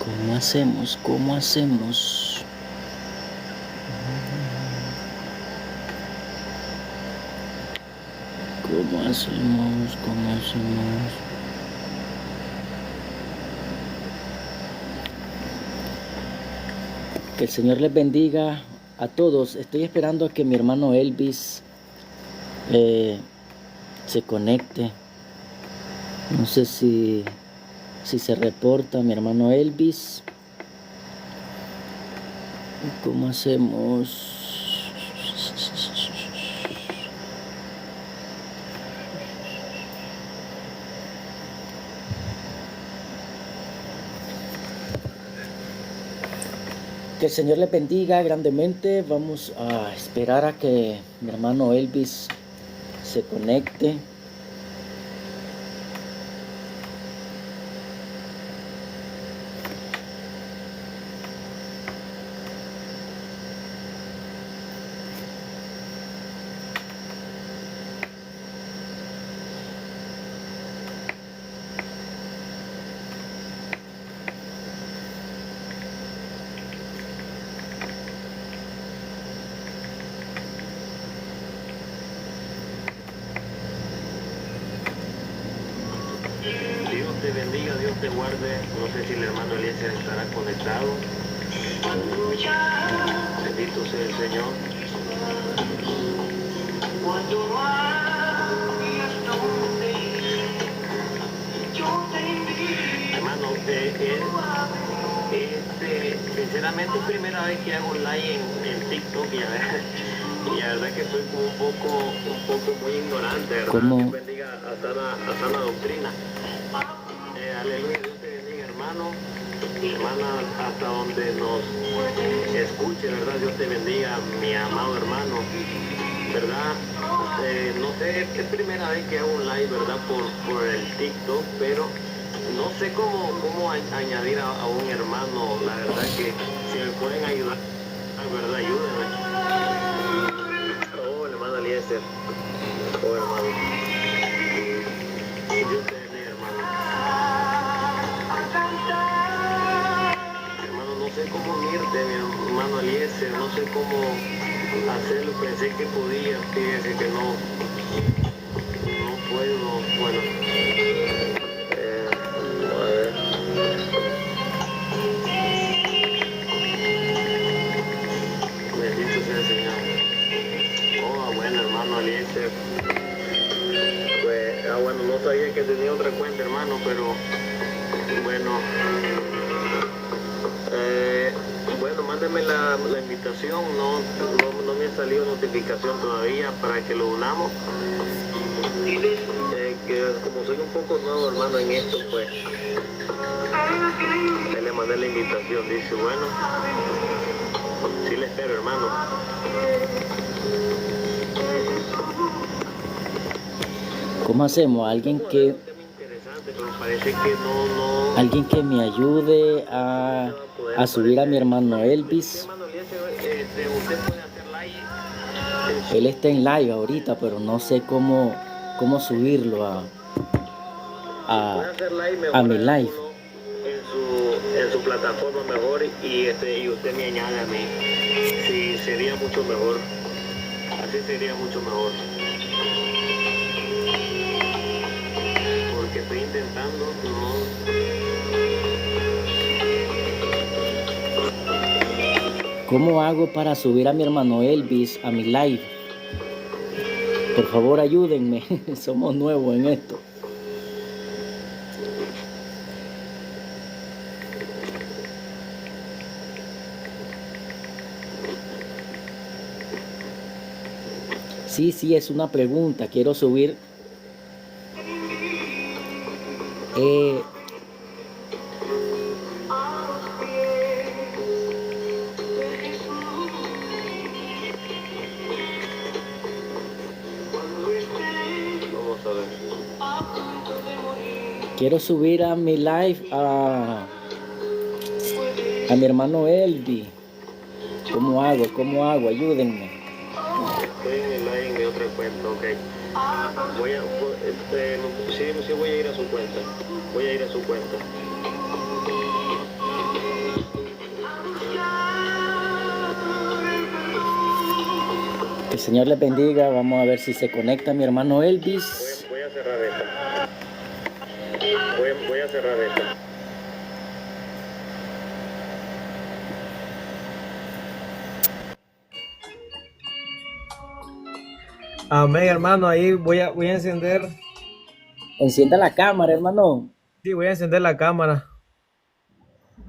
¿Cómo hacemos? ¿Cómo hacemos? ¿Cómo hacemos? ¿Cómo hacemos? Que el Señor les bendiga a todos. Estoy esperando a que mi hermano Elvis se conecte. No sé si se reporta mi hermano Elvis. ¿Cómo hacemos? Que el Señor les bendiga grandemente. Vamos a esperar a que mi hermano Elvis se conecte. Dios te bendiga, Dios te guarde. No sé si el hermano Eliezer estará conectado. Bendito sea el Señor. Hermano, sinceramente es primera vez que hago live en TikTok y la verdad que soy como un poco muy ignorante, ¿verdad? ¿Cómo? Dios bendiga a sana doctrina. Aleluya, Dios te bendiga, hermano. Hermana, hasta donde nos escuche, ¿verdad? Dios te bendiga, mi amado hermano, ¿verdad? No sé, es primera vez que hago un live, ¿verdad? Por el TikTok, pero no sé cómo añadir a un hermano. La verdad que si me pueden ayudar, ¿verdad? Ayúdenme. Oh, hermano Eliezer. Oh, hermano. Dios te bendiga, hermano. Hermano, no sé cómo unirte, mi hermano Eliezer. No sé cómo hacerlo. Pensé que podía, fíjese que no puedo. Bueno. A ver. Bendito sea el Señor. Oh, bueno, hermano Eliezer. Pues, bueno, no sabía que tenía otra cuenta, hermano, pero bueno. Bueno, mándeme la invitación. No me ha salido notificación todavía para que lo unamos. Que como soy un poco nuevo, hermano, en esto, pues le mandé la invitación. Dice, bueno, sí le espero, hermano. ¿Cómo hacemos? Alguien que me ayude a subir a mi hermano Elvis. Él está en live ahorita, pero no sé cómo subirlo a mi live. En su plataforma mejor y usted me añade a mí. Sí, sería mucho mejor. Así sería mucho mejor. Porque estoy intentando, ¿Cómo hago para subir a mi hermano Elvis a mi live? Por favor, ayúdenme. Somos nuevos en esto. Sí, es una pregunta. Quiero subir. Vamos a ver. Quiero subir a mi live a mi hermano Elvis. ¿Cómo hago? Ayúdenme. Estoy en el live en mi otra cuenta, ok. Sí, voy a ir a su cuenta. el Señor les bendiga. Vamos a ver si se conecta mi hermano Elvis. Voy a cerrar esta. Voy a cerrar esta. Amén, hermano. Ahí voy a encender. Encienda la cámara, hermano. Sí, voy a encender la cámara.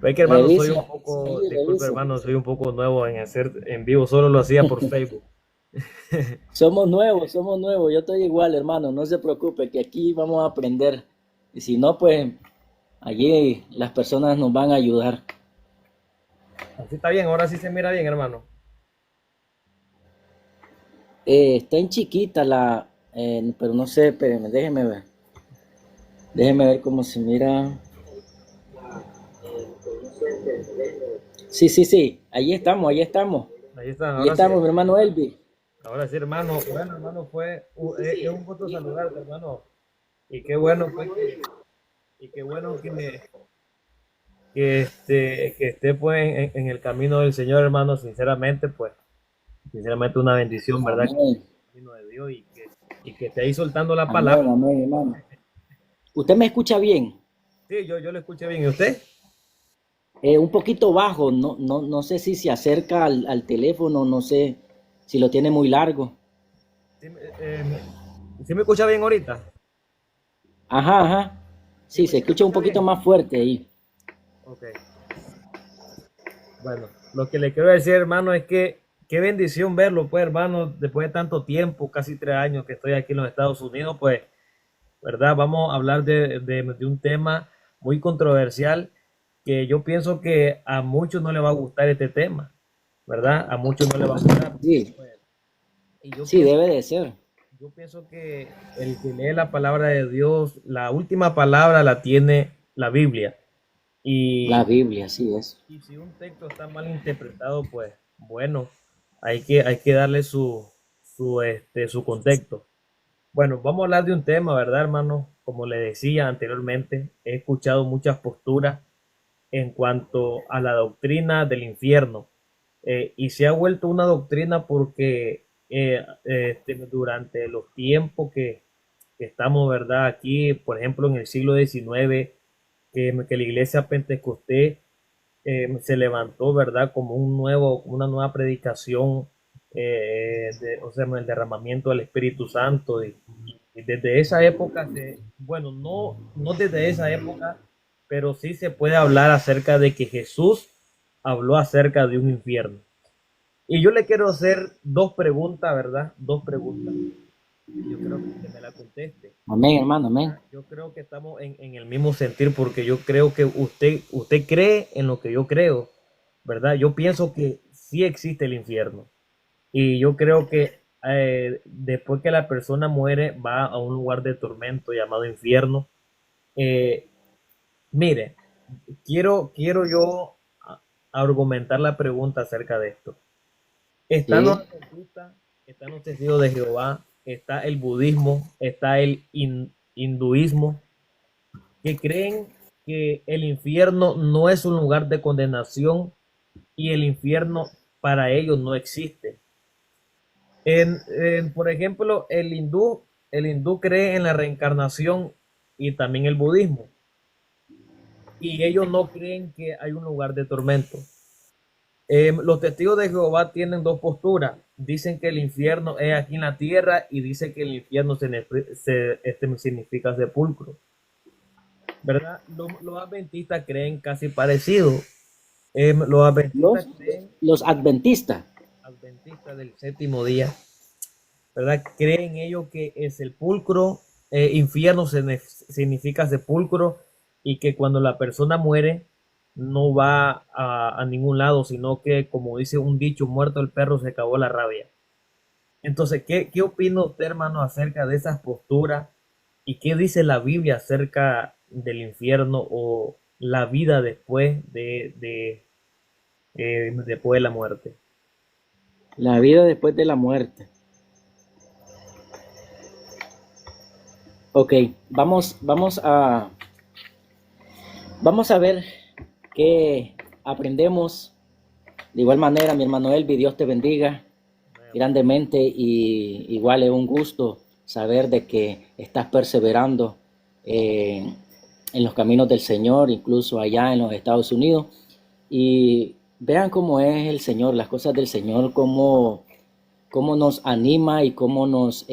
Ve que, hermano, soy Revisa. un poco, Sí, disculpe, revisa. hermano, soy un poco nuevo en hacer en vivo. Solo lo hacía por Facebook. Somos nuevos, somos nuevos. Yo estoy igual, hermano. No se preocupe, que aquí vamos a aprender. Y si no, pues allí las personas nos van a ayudar. Así está bien, ahora sí se mira bien, hermano. Está en chiquita pero no sé, espérenme, déjeme ver. Déjeme ver cómo se mira. Sí, sí, sí. Ahí estamos, ahí estamos. Ahí está, Ahí ahora estamos, mi sí. hermano Elvis. Ahora sí, hermano. Bueno, hermano, es un gusto saludarte, hermano. Y qué bueno, pues, y qué bueno que esté pues en el camino del Señor, hermano. Sinceramente una bendición, ¿verdad? Amén. Camino de Dios y que esté ahí soltando la Amén, palabra. amén, hermano. ¿Usted me escucha bien? Sí, yo lo escuché bien. ¿Y usted? Un poquito bajo, no sé si se acerca al teléfono, no sé si lo tiene muy largo. ¿Sí, sí me escucha bien ahorita? Ajá, ajá. ¿Sí Sí, se me escucha un escucha poquito bien? más fuerte ahí. Ok. Bueno, lo que le quiero decir, hermano, es que qué bendición verlo, pues, hermano, después de tanto tiempo, casi 3 años que estoy aquí en los Estados Unidos, pues, ¿verdad? Vamos a hablar de un tema muy controversial que yo pienso que a muchos no le va a gustar este tema, ¿verdad? A muchos no le va a gustar. Sí, Pues, y yo sí, pienso, debe de ser. yo pienso que el que lee la palabra de Dios, la última palabra la tiene la Biblia. La Y, Biblia, sí es. y si un texto está mal interpretado, pues bueno, hay que darle su contexto. Bueno, vamos a hablar de un tema, ¿verdad, hermano? Como le decía anteriormente, he escuchado muchas posturas en cuanto a la doctrina del infierno. Y se ha vuelto una doctrina porque durante los tiempos que estamos, ¿verdad? Aquí, por ejemplo, en el siglo XIX, que la iglesia pentecostés se levantó, ¿verdad? Como una nueva predicación, o sea, el derramamiento del Espíritu Santo. Y desde esa época, bueno, no desde esa época, pero sí se puede hablar acerca de que Jesús habló acerca de un infierno. Y yo le quiero hacer dos preguntas, ¿verdad? Dos preguntas. Y yo creo que usted me la conteste. Amén, hermano, amén. Yo creo que estamos en el mismo sentir porque yo creo que usted cree en lo que yo creo, ¿verdad? Yo pienso que sí existe el infierno y yo creo que después que la persona muere va a un lugar de tormento llamado infierno. Eh, Mire, quiero yo argumentar la pregunta acerca de esto. Están los Sí, adventistas, están los testigos de Jehová, está el budismo, está el hinduismo, que creen que el infierno no es un lugar de condenación y el infierno para ellos no existe. Por ejemplo, el hindú cree en la reencarnación y también el budismo, y ellos no creen que hay un lugar de tormento. Los testigos de Jehová tienen dos posturas. Dicen que el infierno es aquí en la tierra y dicen que el infierno significa sepulcro. ¿Verdad? Los adventistas creen casi parecido. Los adventistas los, creen, los adventistas. adventistas del séptimo día, ¿verdad? Creen ellos que el sepulcro, infierno significa sepulcro y que cuando la persona muere no va a ningún lado, sino que, como dice un dicho, muerto el perro se acabó la rabia. Entonces, ¿qué opina usted, hermano, acerca de esas posturas? ¿Y qué dice la Biblia acerca del infierno o la vida después de la muerte? La vida después de la muerte. Ok, vamos a ver qué aprendemos. De igual manera, mi hermano Elvi, Dios te bendiga. grandemente y igual es un gusto saber de que estás perseverando en los caminos del Señor, incluso allá en los Estados Unidos. Y vean cómo es el Señor, las cosas del Señor, cómo nos anima y cómo nos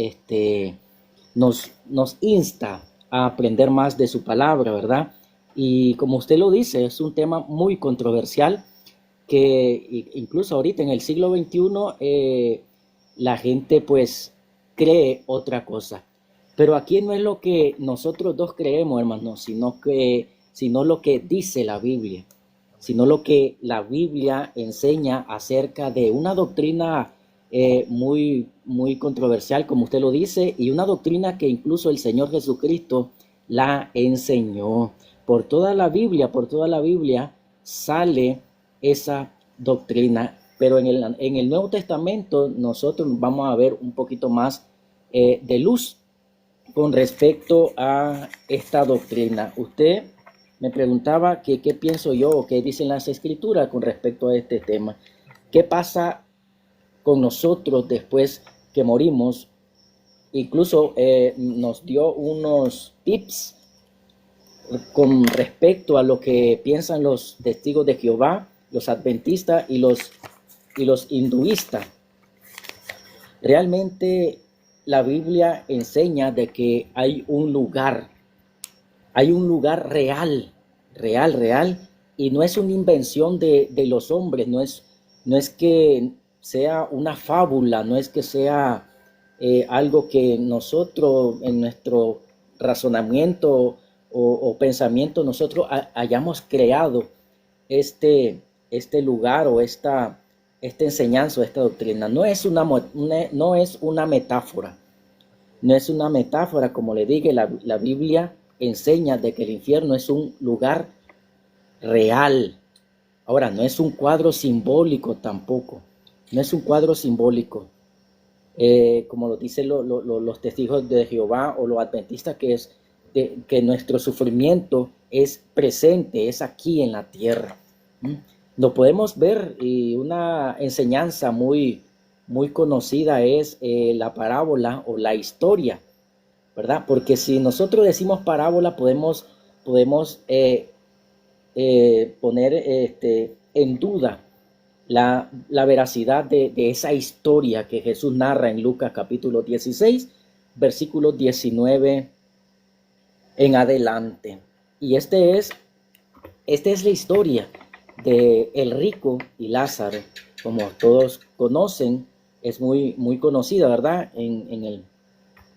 insta a aprender más de su palabra, ¿verdad? Y como usted lo dice, es un tema muy controversial que incluso ahorita en el siglo XXI la gente pues cree otra cosa. Pero aquí no es lo que nosotros dos creemos, hermanos, sino lo que dice la Biblia, sino lo que la Biblia enseña acerca de una doctrina muy controversial, como usted lo dice, y una doctrina que incluso el Señor Jesucristo la enseñó. Por toda la Biblia sale esa doctrina, pero en el Nuevo Testamento nosotros vamos a ver un poquito más de luz con respecto a esta doctrina. Usted me preguntaba qué pienso yo o qué dicen las Escrituras con respecto a este tema. ¿Qué pasa con nosotros después que morimos? Incluso nos dio unos tips con respecto a lo que piensan los testigos de Jehová, los adventistas y los hinduistas. Realmente la Biblia enseña de que hay un lugar real, y no es una invención de los hombres, no es que sea una fábula, no es que sea algo que nosotros en nuestro razonamiento o pensamiento nosotros hayamos creado este lugar o esta enseñanza o esta doctrina. No es una metáfora. No es una metáfora, como le dije, la Biblia enseña de que el infierno es un lugar real. Ahora, no es un cuadro simbólico tampoco. No es un cuadro simbólico. Como lo dicen los testigos de Jehová o los adventistas, que nuestro sufrimiento es presente, es aquí en la tierra. Lo podemos ver, y una enseñanza muy conocida es la parábola o la historia, ¿verdad? Porque si nosotros decimos parábola, podemos poner en duda la veracidad de esa historia que Jesús narra en Lucas capítulo 16, versículos 19 en adelante. Y esta es la historia de el rico y Lázaro. Como todos conocen, es muy conocida, ¿verdad? En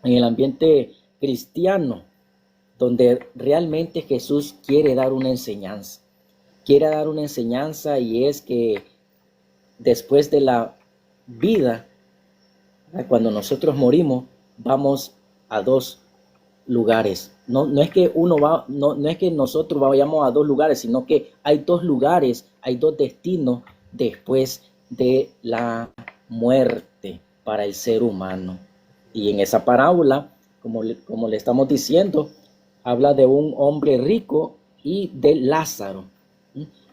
el ambiente cristiano, donde realmente Jesús quiere dar una enseñanza. Quiere dar una enseñanza, y es que después de la vida, cuando nosotros morimos, vamos a dos lugares. No es que no es que nosotros vayamos a dos lugares, sino que hay dos lugares, hay dos destinos después de la muerte para el ser humano. Y en esa parábola, como le estamos diciendo, habla de un hombre rico y de Lázaro,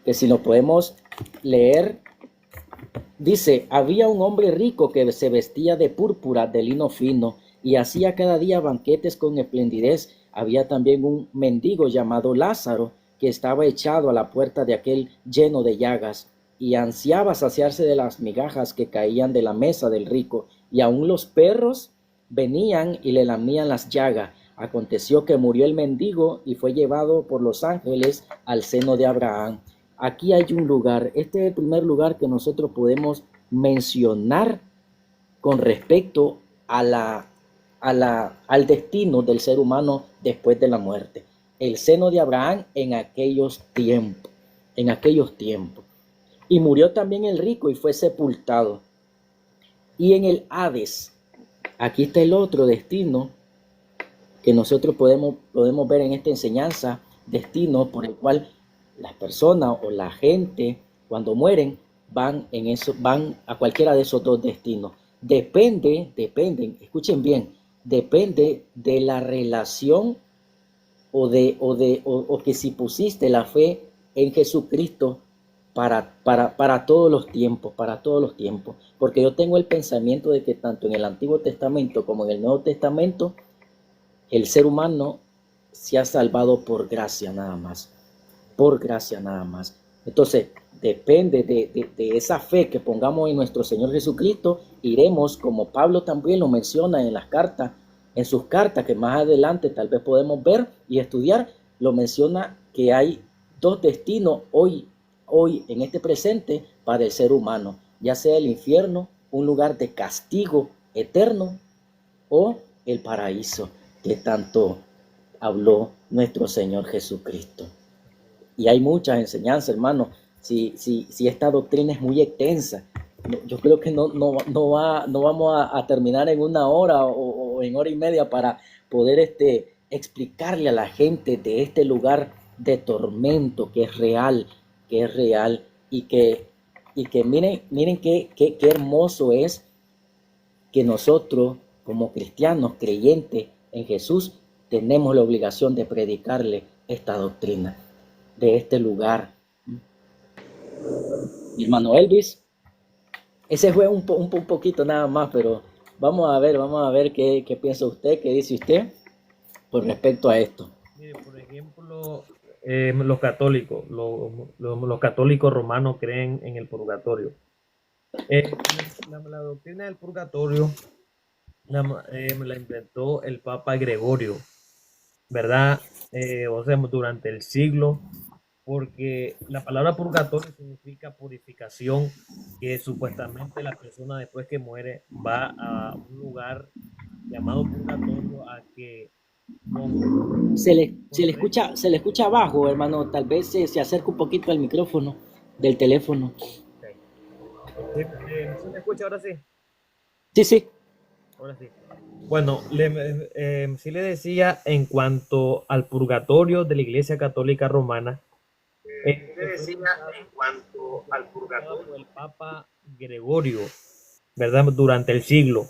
que si lo podemos leer, dice: había un hombre rico que se vestía de púrpura, de lino fino, y hacía cada día banquetes con esplendidez. Había también un mendigo llamado Lázaro, que estaba echado a la puerta de aquel lleno de llagas, y ansiaba saciarse de las migajas que caían de la mesa del rico, y aun los perros venían y le lamían las llagas. Aconteció que murió el mendigo y fue llevado por los ángeles al seno de Abraham. Aquí hay un lugar, este es el primer lugar que nosotros podemos mencionar con respecto al destino del ser humano después de la muerte. El seno de Abraham en aquellos tiempos. Y murió también el rico y fue sepultado. Y en el Hades, aquí está el otro destino que nosotros podemos ver en esta enseñanza, destino por el cual las personas o la gente cuando mueren van a cualquiera de esos dos destinos. Depende, escuchen bien, depende de la relación o que si pusiste la fe en Jesucristo para todos los tiempos, porque yo tengo el pensamiento de que tanto en el Antiguo Testamento como en el Nuevo Testamento, el ser humano se ha salvado por gracia nada más, por gracia nada más. Entonces, depende de esa fe que pongamos en nuestro Señor Jesucristo, iremos, como Pablo también lo menciona en las cartas, en sus cartas, que más adelante tal vez podemos ver y estudiar, lo menciona que hay dos destinos hoy en este presente para el ser humano, ya sea el infierno, un lugar de castigo eterno, o el paraíso, que tanto habló nuestro Señor Jesucristo. Y hay muchas enseñanzas, hermano. Si esta doctrina es muy extensa, yo creo que no vamos a terminar en una hora o en hora y media para poder explicarle a la gente de este lugar de tormento que es real y que miren qué hermoso es que nosotros como cristianos creyentes en Jesús tenemos la obligación de predicarle esta doctrina de este lugar. Mi hermano Elvis, ese fue un poquito nada más, pero vamos a ver qué piensa usted, qué dice usted con respecto a esto. Mire, por ejemplo, los católicos, los católicos romanos creen en el purgatorio. La doctrina del purgatorio me la inventó el Papa Gregorio, ¿verdad? O sea, durante el siglo, porque la palabra purgatorio significa purificación, que supuestamente la persona después que muere va a un lugar llamado purgatorio a que Se le escucha abajo, hermano. Tal vez se acerca un poquito al micrófono del teléfono. Okay. ¿Se me escucha ahora sí? Sí. Ahora sí. Bueno, sí le decía en cuanto al purgatorio de la Iglesia Católica Romana. Le decía en cuanto al purgatorio del Papa Gregorio, ¿verdad? Durante el siglo.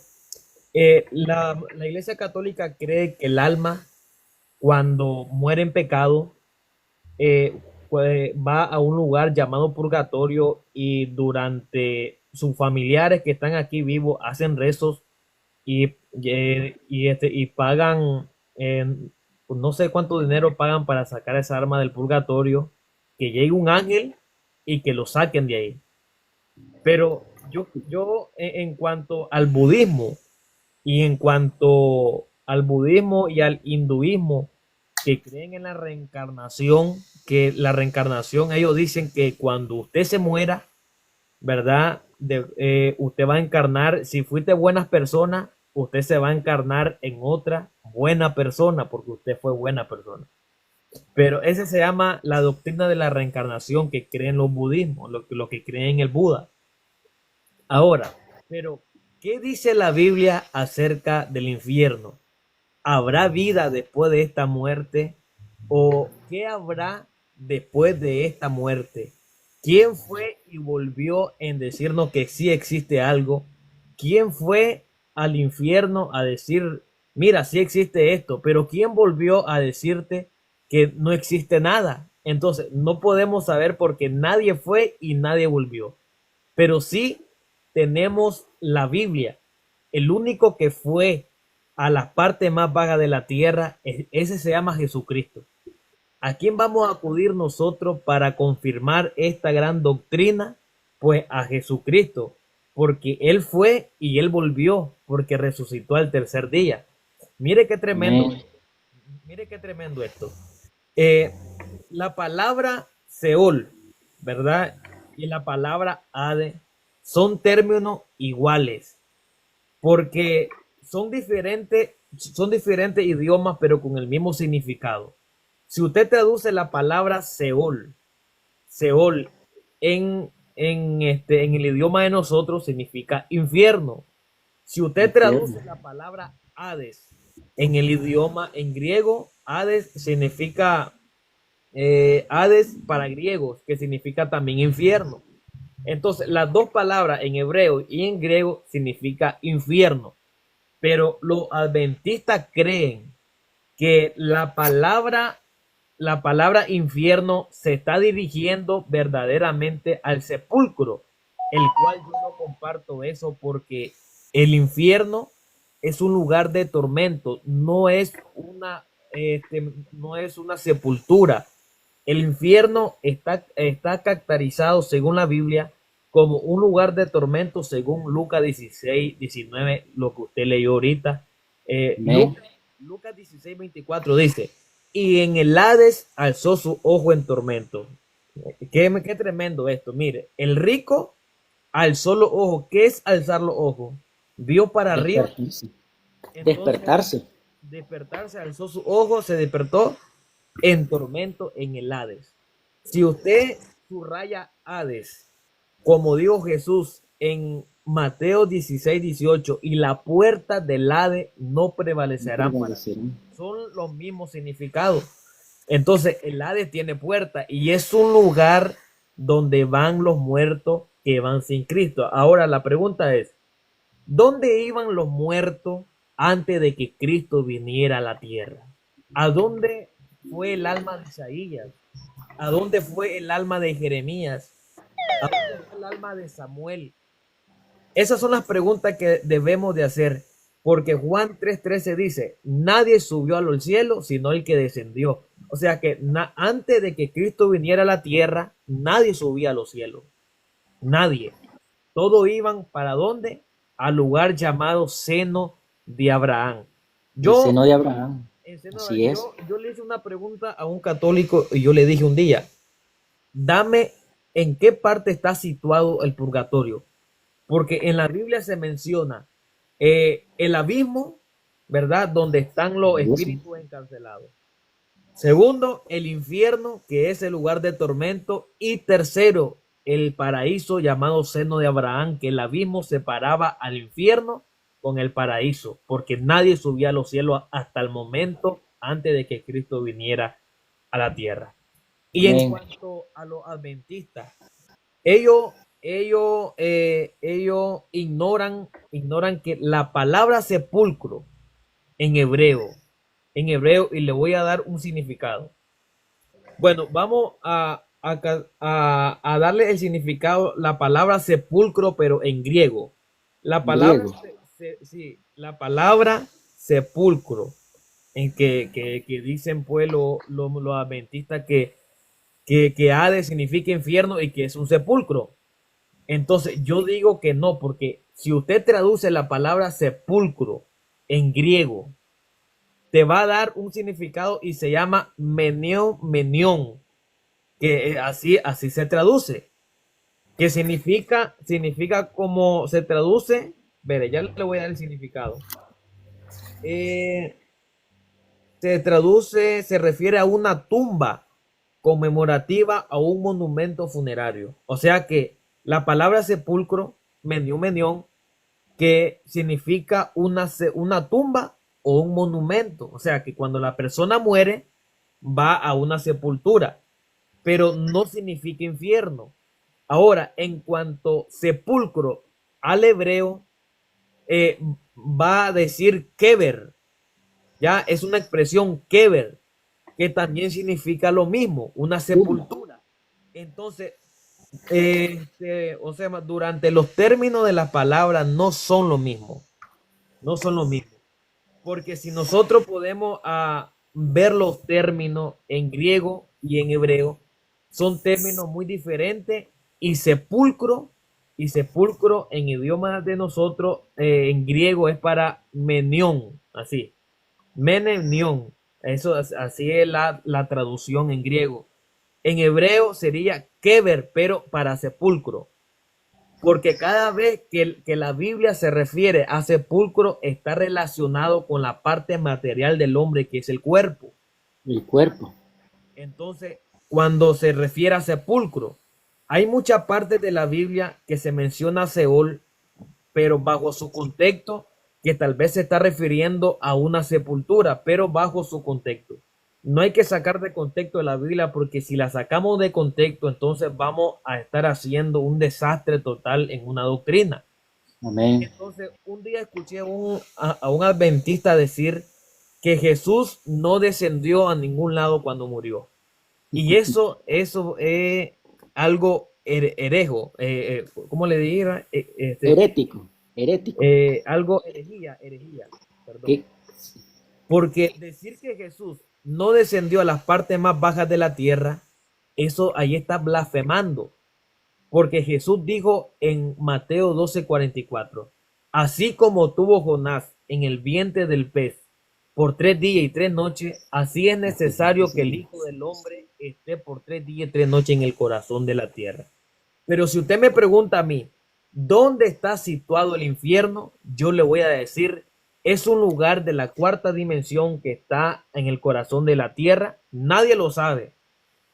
La Iglesia Católica cree que el alma, cuando muere en pecado, va a un lugar llamado purgatorio y durante sus familiares que están aquí vivos hacen rezos y pagan, pues no sé cuánto dinero pagan para sacar esa alma del purgatorio, que llegue un ángel y que lo saquen de ahí. Pero yo en cuanto al budismo y al hinduismo, que creen en la reencarnación, que la reencarnación, ellos dicen que cuando usted se muera, ¿verdad? Usted va a encarnar, si fuiste buenas personas, usted se va a encarnar en otra buena persona, porque usted fue buena persona. Pero ese se llama la doctrina de la reencarnación que creen los budismos, lo que creen el Buda. Ahora, pero ¿qué dice la Biblia acerca del infierno? ¿Habrá vida después de esta muerte? ¿O qué habrá después de esta muerte? ¿Quién fue y volvió en decirnos que sí existe algo? ¿Quién fue al infierno a decir, mira, sí existe esto? Pero ¿quién volvió a decirte que no existe nada? Entonces, no podemos saber porque nadie fue y nadie volvió. Pero sí tenemos la Biblia. El único que fue a la parte más baja de la tierra, ese se llama Jesucristo. ¿A quién vamos a acudir nosotros para confirmar esta gran doctrina? Pues a Jesucristo, porque Él fue y Él volvió, porque resucitó al tercer día. Mire qué tremendo, mire qué tremendo esto. La palabra Seol, ¿verdad? Y la palabra Hades son términos iguales, porque son diferentes idiomas, pero con el mismo significado. Si usted traduce la palabra Seol en el idioma de nosotros, significa infierno. Si usted traduce la palabra Hades en el idioma en griego, Hades significa Hades para griegos, que significa también infierno. Entonces, las dos palabras en hebreo y en griego significa infierno. Pero los adventistas creen que la palabra la palabra infierno se está dirigiendo verdaderamente al sepulcro, el cual yo no comparto eso porque el infierno es un lugar de tormento, no es una sepultura. El infierno está caracterizado, según la Biblia, como un lugar de tormento, según Lucas 16, 19, lo que usted leyó ahorita. Amén. Lucas 16, 24 dice, y en el Hades alzó su ojo en tormento. Qué tremendo esto. Mire, el rico alzó los ojos. ¿Qué es alzar los ojos? Vio para arriba. Despertarse. Entonces, Despertarse. despertarse, alzó sus ojos, se despertó en tormento en el Hades. Si usted subraya Hades, como dijo Jesús en Mateo 16, 18, y la puerta del Hades no prevalecerán para ti. Son los mismos significados. Entonces, el Hades tiene puerta y es un lugar donde van los muertos que van sin Cristo. Ahora, la pregunta es, ¿dónde iban los muertos antes de que Cristo viniera a la tierra? ¿A dónde fue el alma de Isaías? ¿A dónde fue el alma de Jeremías? ¿A dónde fue el alma de Samuel? Esas son las preguntas que debemos de hacer, porque Juan 3:13 dice, nadie subió a los cielos, sino el que descendió. O sea que antes de que Cristo viniera a la tierra, nadie subía a los cielos. Nadie. Todos iban ¿para dónde? Al lugar llamado seno de Abraham. El seno de Abraham. Así es. Yo le hice una pregunta a un católico y yo le dije un día, dame en qué parte está situado el purgatorio. Porque en la Biblia se menciona el abismo, ¿verdad? Donde están los espíritus encarcelados. Segundo, el infierno, que es el lugar de tormento. Y tercero, el paraíso llamado seno de Abraham, que el abismo separaba al infierno con el paraíso, porque nadie subía a los cielos hasta el momento antes de que Cristo viniera a la tierra. Y en cuanto a los adventistas, ellos ignoran que la palabra sepulcro en hebreo, y le voy a dar un significado. Bueno, vamos a darle el significado, la palabra sepulcro, pero en griego. La palabra, la palabra sepulcro, en que dicen pues los adventistas que Hades significa infierno y que es un sepulcro. Entonces yo digo que no, porque si usted traduce la palabra sepulcro en griego, te va a dar un significado y se llama menión, que así se traduce, que significa como se traduce. Veré, ya le voy a dar el significado. Se refiere a una tumba conmemorativa a un monumento funerario. O sea que la palabra sepulcro, menión, que significa una tumba o un monumento. O sea que cuando la persona muere, va a una sepultura, pero no significa infierno. Ahora, en cuanto sepulcro al hebreo, va a decir kever. Ya es una expresión kever, que también significa lo mismo, una sepultura. Entonces, o sea, durante los términos de las palabras no son lo mismo. No son lo mismo. Porque si nosotros podemos ver los términos en griego y en hebreo, son términos muy diferentes, y sepulcro en idioma de nosotros, en griego es para menión, así. Menenión. Eso así es la traducción en griego. En hebreo sería kever, pero para sepulcro. Porque cada vez que la Biblia se refiere a sepulcro, está relacionado con la parte material del hombre, que es el cuerpo. El cuerpo. Entonces, cuando se refiere a sepulcro, hay muchas partes de la Biblia que se menciona Seol, pero bajo su contexto, que tal vez se está refiriendo a una sepultura, pero bajo su contexto. No hay que sacar de contexto de la Biblia, porque si la sacamos de contexto, entonces vamos a estar haciendo un desastre total en una doctrina. Amén. Entonces, un día escuché a un adventista decir que Jesús no descendió a ningún lado cuando murió. Y eso es algo herejo, ¿cómo le diría? Herético, herético. Algo herejía, perdón. Que, Porque decir que Jesús no descendió a las partes más bajas de la tierra, eso ahí está blasfemando. Porque Jesús dijo en Mateo 12:44, así como tuvo Jonás en el vientre del pez por 3 días y 3 noches, así es necesario que el Hijo del Hombre esté por 3 días y 3 noches en el corazón de la tierra. Pero si usted me pregunta a mí, ¿dónde está situado el infierno? Yo le voy a decir, es un lugar de la cuarta dimensión que está en el corazón de la tierra. Nadie lo sabe.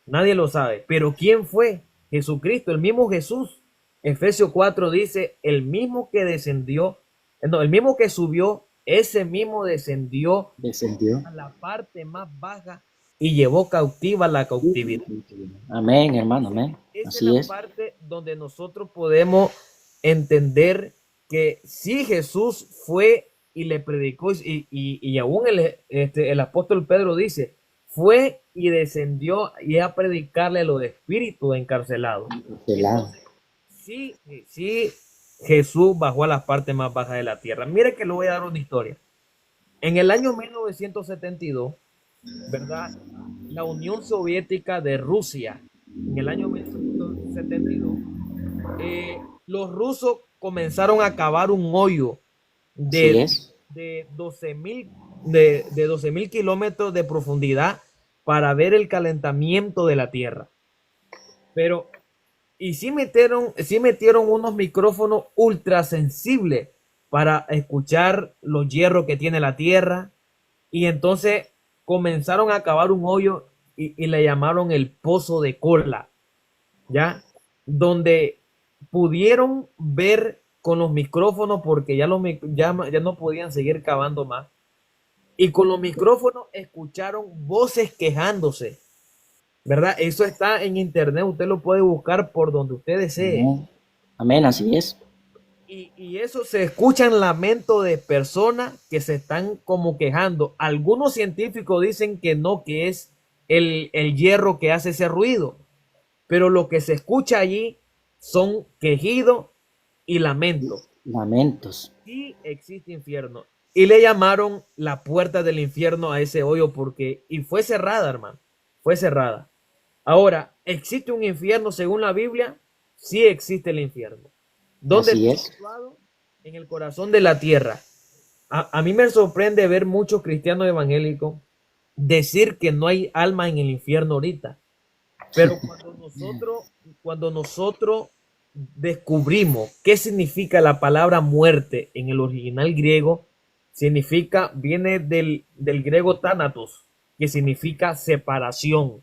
Nadie lo sabe. Pero ¿quién fue? Jesucristo, el mismo Jesús. Efesios 4 dice, el mismo que descendió, no, el mismo que subió, ese mismo descendió a la parte más baja y llevó cautiva la cautividad. Amén, hermano, amén. Esa Así es la es. parte donde nosotros podemos entender que sí, Jesús fue y le predicó, y aún el apóstol Pedro dice, fue y descendió y a predicarle a los espíritus encarcelados. Sí, sí, Jesús bajó a las partes más bajas de la tierra. Mire que le voy a dar una historia. En el año 1972, ¿verdad? La Unión Soviética de Rusia, en el año 1972, los rusos comenzaron a cavar un hoyo de 12,000 de 12,000 kilómetros de profundidad para ver el calentamiento de la Tierra. Pero, y sí metieron unos micrófonos ultra sensibles para escuchar los hierros que tiene la Tierra. Y entonces comenzaron a cavar un hoyo y le llamaron el Pozo de Kola, ¿ya? Donde pudieron ver con los micrófonos, porque ya no podían seguir cavando más. Y con los micrófonos escucharon voces quejándose, ¿verdad? Eso está en internet, usted lo puede buscar por donde usted desee. Amén, así es. Y eso se escuchan lamentos de personas que se están como quejando. Algunos científicos dicen que no, que es el hierro que hace ese ruido. Pero lo que se escucha allí son quejidos y lamentos. Lamentos. Sí existe infierno. Y le llamaron la puerta del infierno a ese hoyo y fue cerrada, hermano. Fue cerrada. Ahora, ¿existe un infierno según la Biblia? Sí existe el infierno. ¿Dónde está situado? En el corazón de la tierra. A mí me sorprende ver muchos cristianos evangélicos decir que no hay alma en el infierno ahorita. Pero cuando nosotros descubrimos qué significa la palabra muerte en el original griego, viene del griego thanatos, que significa separación.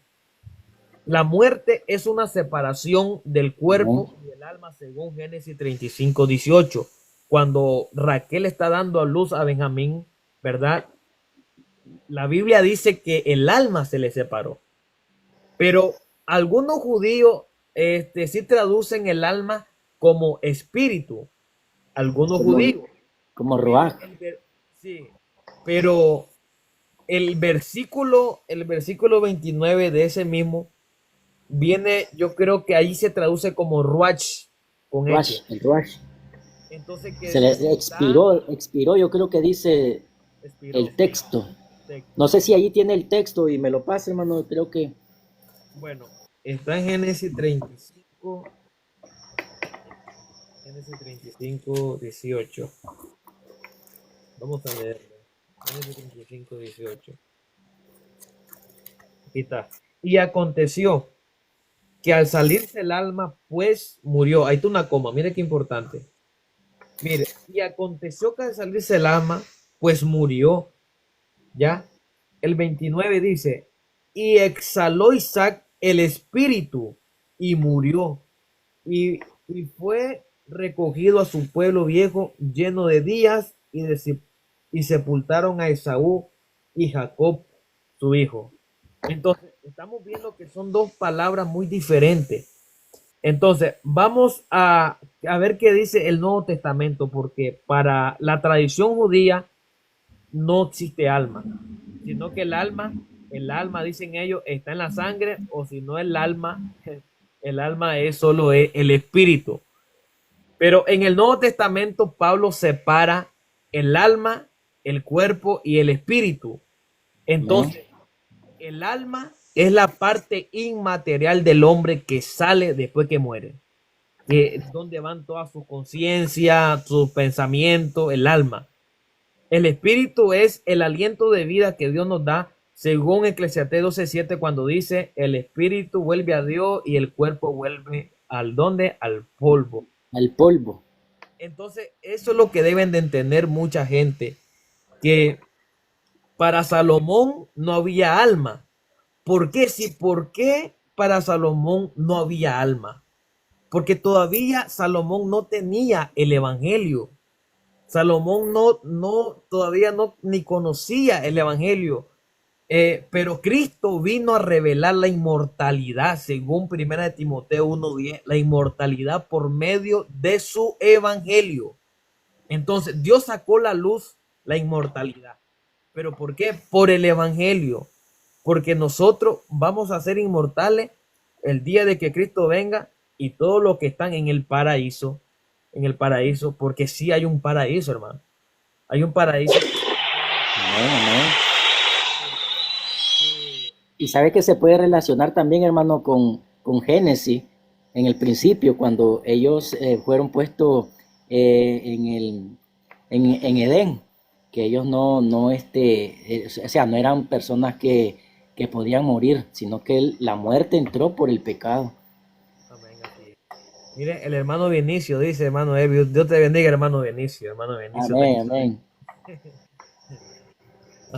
La muerte es una separación del cuerpo y del alma según Génesis 35:18. Cuando Raquel está dando a luz a Benjamín, ¿verdad? La Biblia dice que el alma se le separó. Pero algunos judíos sí traducen el alma como espíritu. Algunos judíos. Como ruaj. Sí, pero el versículo 29 de ese mismo viene, yo creo que ahí se traduce como ruach, con H. El ruach. Entonces, se le expiró, yo creo que dice el texto. No sé si ahí tiene el texto y me lo pasa, hermano, creo que. Bueno, está en Génesis 35. Génesis 35, 18. Vamos a leerlo. Génesis 35, 18. Aquí está. Y aconteció que al salirse el alma, pues murió. Ahí está una coma, mire qué importante. Mire, y aconteció que al salirse el alma, pues murió. ¿Ya? El 29 dice, y exhaló Isaac el espíritu y murió. Y fue recogido a su pueblo viejo lleno de días y sepultaron a Esaú y Jacob, su hijo. Entonces, estamos viendo que son dos palabras muy diferentes. Entonces, vamos a ver qué dice el Nuevo Testamento, porque para la tradición judía, no existe alma, sino que el alma, dicen ellos, está en la sangre, o si no el alma es solo el espíritu. Pero en el Nuevo Testamento Pablo separa el alma, el cuerpo y el espíritu. Amén. Entonces, el alma es la parte inmaterial del hombre que sale después que muere, que es donde van toda su conciencia, sus pensamientos, el alma. El espíritu es el aliento de vida que Dios nos da, según Eclesiastés 12:7, cuando dice, el espíritu vuelve a Dios y el cuerpo vuelve al donde, al polvo. Al polvo. Entonces, eso es lo que deben de entender mucha gente, que para Salomón no había alma. ¿Por qué? Sí, ¿por qué para Salomón no había alma? Porque todavía Salomón no tenía el evangelio. Salomón todavía no ni conocía el evangelio. Pero Cristo vino a revelar la inmortalidad, según 1 Timoteo 1:10, la inmortalidad por medio de su evangelio. Entonces, Dios sacó la luz, la inmortalidad. ¿Pero por qué? Por el evangelio. Porque nosotros vamos a ser inmortales el día de que Cristo venga, y todos los que están en el paraíso, porque sí hay un paraíso, hermano. Hay un paraíso. Amén, amén. Y sabe que se puede relacionar también, hermano, con Génesis, en el principio, cuando ellos fueron puestos en Edén, que ellos o sea, no eran personas que podían morir, sino que la muerte entró por el pecado. Amén, así es. Mire, el hermano Vinicio dice, hermano Evio, Dios te bendiga, hermano Vinicio. Hermano Vinicio, Amén, amén.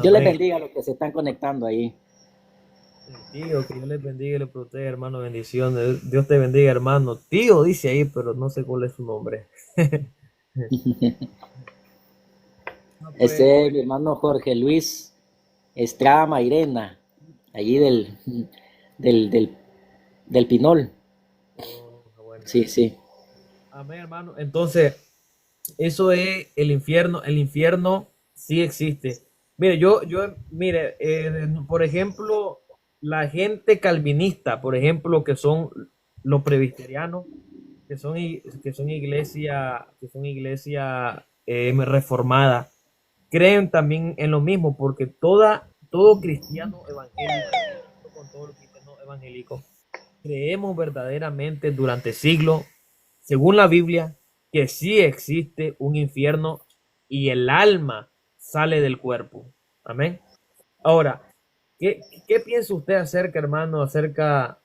Dios les amén. bendiga a los que se están conectando ahí. Tío, que Dios les bendiga y les proteja, hermano, bendiciones. Dios te bendiga, hermano. Tío dice ahí, pero no sé cuál es su nombre. Ah, pues, Ese es mi hermano Jorge Luis Estrada Mairena, allí del, del, del Pinol. bueno. Sí, sí. Amén, hermano. Entonces, eso es el infierno. El infierno sí existe. Mire, mire, por ejemplo, la gente calvinista, por ejemplo, que son los presbiterianos, que son iglesia reformada, creen también en lo mismo, porque todo cristiano evangélico, con todos los cristianos evangélicos, creemos verdaderamente durante siglos, según la Biblia, que sí existe un infierno y el alma sale del cuerpo. Amén. Ahora, ¿qué piensa usted acerca, hermano, acerca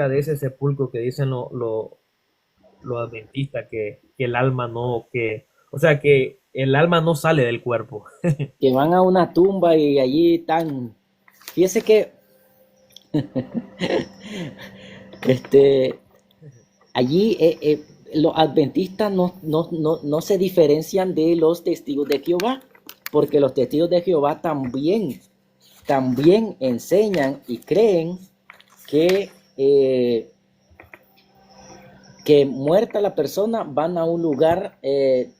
de ese sepulcro que dicen los adventistas, que el alma no, o sea, que el alma no sale del cuerpo? Que van a una tumba y allí están. Fíjese que este, allí los adventistas no se diferencian de los testigos de Jehová, porque los testigos de Jehová también enseñan y creen que que muerta la persona van a un lugar de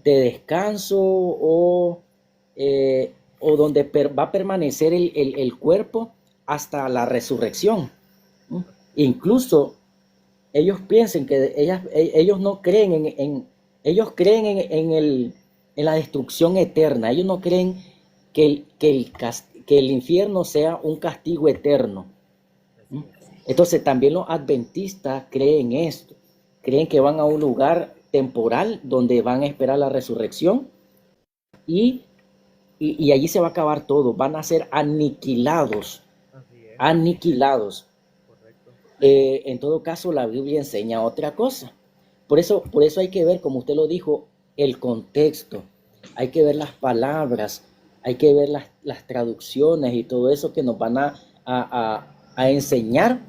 descanso o donde va a permanecer el cuerpo hasta la resurrección. ¿Mm? Incluso ellos piensan que ellos no creen ellos creen en la destrucción eterna. Ellos no creen que el infierno sea un castigo eterno. ¿Mm? Entonces también los adventistas creen esto. Creen que van a un lugar temporal donde van a esperar la resurrección y allí se va a acabar todo. Van a ser aniquilados. Así es, Aniquilados. correcto. En todo caso, la Biblia enseña otra cosa. Por eso hay que ver, como usted lo dijo, el contexto. Hay que ver las palabras, hay que ver las traducciones y todo eso que nos van a enseñar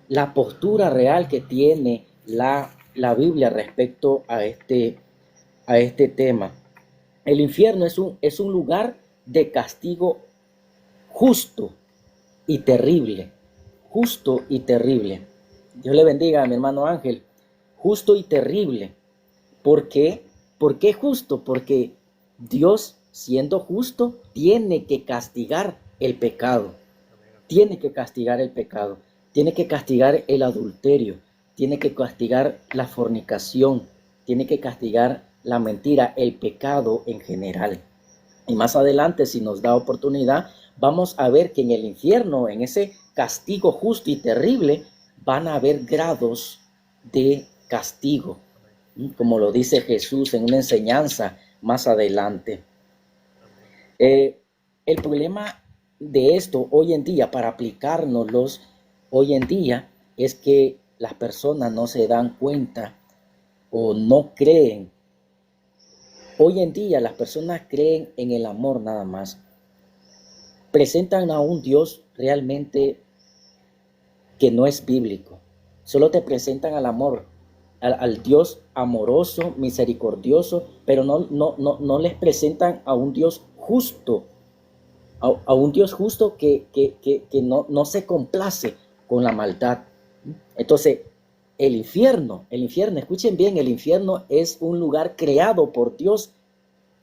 la postura real que tiene la Biblia respecto a este tema. El infierno es un lugar de castigo justo y terrible. Justo y terrible. Dios le bendiga a mi hermano Ángel. Justo y terrible. ¿Por qué? ¿Por qué justo? Porque Dios, siendo justo, tiene que castigar el pecado. Tiene que castigar el pecado. Tiene que castigar el adulterio. Tiene que castigar la fornicación. Tiene que castigar la mentira, el pecado en general. Y más adelante, si nos da oportunidad, vamos a ver que en el infierno, en ese castigo justo y terrible, van a haber grados de castigo, como lo dice Jesús en una enseñanza más adelante. El problema de esto hoy en día, para aplicárnoslos hoy en día, es que las personas no se dan cuenta o no creen. Hoy en día las personas creen en el amor nada más. Presentan a un Dios realmente que no es bíblico. Solo te presentan al amor, al Dios amoroso, misericordioso, pero no les presentan a un Dios justo, a un Dios justo que no se complace con la maldad. Entonces, el infierno, escuchen bien, el infierno es un lugar creado por Dios.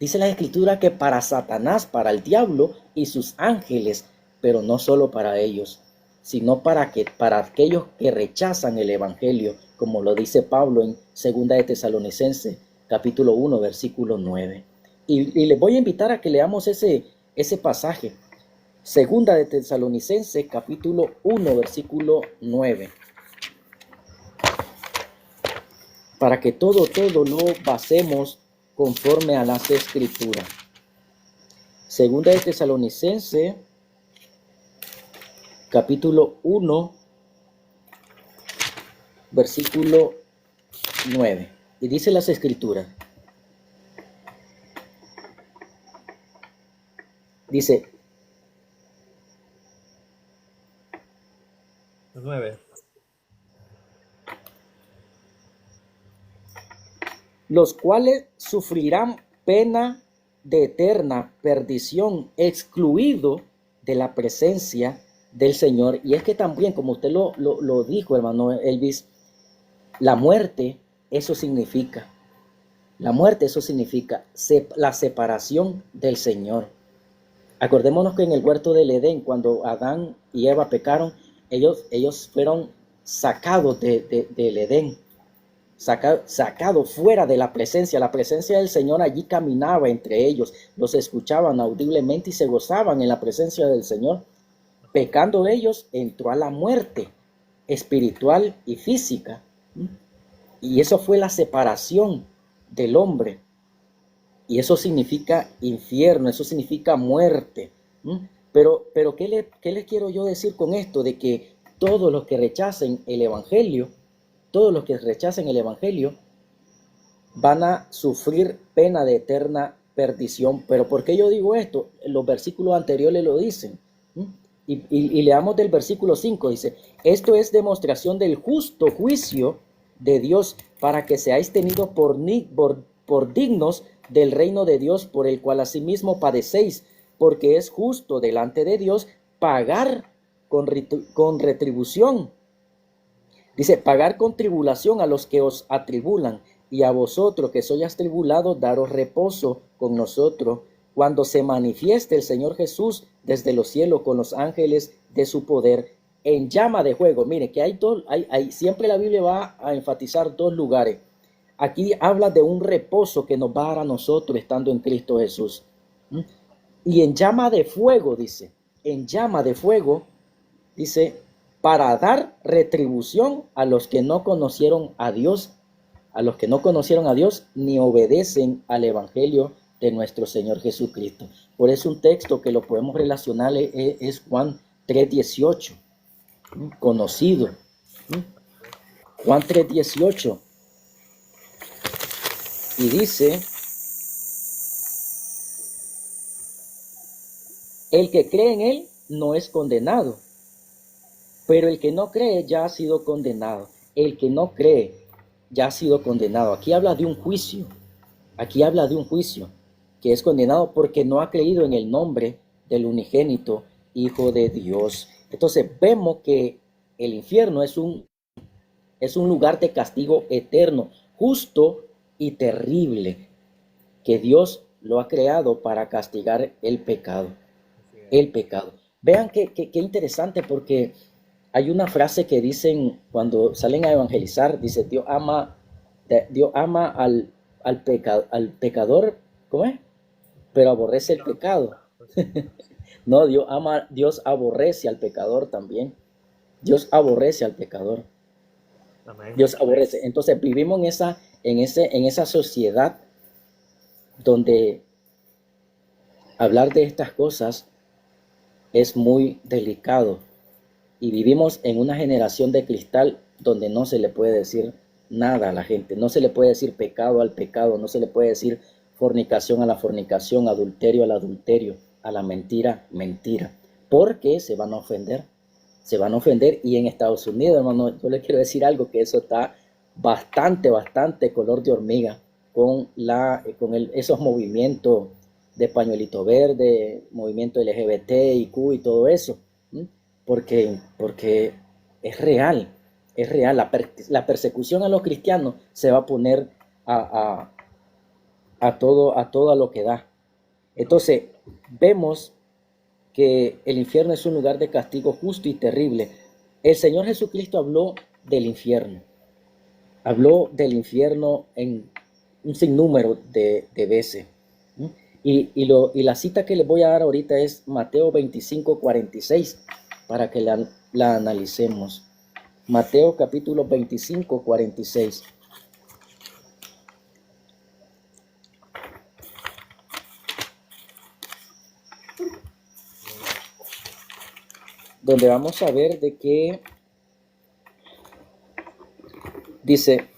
Dice la Escritura que para Satanás, para el diablo y sus ángeles, pero no solo para ellos, sino para aquellos que rechazan el Evangelio, como lo dice Pablo en 2 de Tesalonicenses, capítulo 1, versículo 9. Y les voy a invitar a que leamos ese pasaje. 2 de Tesalonicenses, capítulo 1, versículo 9. Para que todo lo basemos conforme a las Escrituras. 2 de Tesalonicenses, capítulo 1, versículo 9. Y dice las Escrituras. Dice 9. Los cuales sufrirán pena de eterna perdición, excluido de la presencia del Señor. Y es que también, como usted lo dijo, hermano Elvis, la muerte, eso significa la separación del Señor. Acordémonos que en el huerto del Edén, cuando Adán y Eva pecaron, ellos fueron sacados del Edén. Sacado fuera de la presencia del Señor. Allí caminaba entre ellos, los escuchaban audiblemente y se gozaban en la presencia del Señor. Pecando ellos, entró a la muerte espiritual y física, y eso fue la separación del hombre, y eso significa infierno, eso significa muerte. Pero ¿qué les quiero yo decir con esto? De que todos los que rechacen el Evangelio, van a sufrir pena de eterna perdición. Pero ¿por qué yo digo esto? Los versículos anteriores lo dicen. Y leamos del versículo 5, dice: esto es demostración del justo juicio de Dios, para que seáis tenidos por dignos del reino de Dios, por el cual asimismo padecéis, porque es justo delante de Dios pagar con retribución. Dice: pagar con tribulación a los que os atribulan, y a vosotros que sois atribulados, daros reposo con nosotros, cuando se manifieste el Señor Jesús desde los cielos con los ángeles de su poder en llama de fuego. Mire que siempre la Biblia va a enfatizar dos lugares. Aquí habla de un reposo que nos va a dar a nosotros estando en Cristo Jesús. Y en llama de fuego, dice, para dar retribución a los que no conocieron a Dios, ni obedecen al Evangelio de nuestro Señor Jesucristo. Por eso un texto que lo podemos relacionar es Juan 3:18, conocido. Juan 3:18. Y dice: el que cree en él no es condenado, pero el que no cree ya ha sido condenado. El que no cree ya ha sido condenado. Aquí habla de un juicio. Que es condenado porque no ha creído en el nombre del unigénito Hijo de Dios. Entonces vemos que el infierno es un lugar de castigo eterno, justo y terrible. que Dios lo ha creado para castigar el pecado. Así es. El pecado. Vean qué interesante, porque hay una frase que dicen cuando salen a evangelizar, dice, Dios ama al pecador, ¿cómo es? Pero aborrece el pecado. Pues sí. No, Dios aborrece al pecador también. Dios aborrece al pecador. Amén. Dios aborrece. Entonces vivimos en esa sociedad donde hablar de estas cosas es muy delicado. Y vivimos en una generación de cristal donde no se le puede decir nada a la gente. No se le puede decir pecado al pecado. No se le puede decir fornicación a la fornicación, adulterio al adulterio, a la mentira, mentira. Porque se van a ofender. Se van a ofender. Y en Estados Unidos, hermano, yo le quiero decir algo, que eso está bastante color de hormiga con esos movimientos de pañuelito verde, movimiento LGBT, IQ y todo eso. ¿Sí? Porque es real. La persecución a los cristianos se va a poner a todo lo que da. Entonces, vemos que el infierno es un lugar de castigo justo y terrible. El Señor Jesucristo habló del infierno. Habló del infierno en un sinnúmero de veces. ¿Sí? Y la cita que les voy a dar ahorita es Mateo 25:46, para que la analicemos. Mateo capítulo 25:46. Donde vamos a ver de qué dice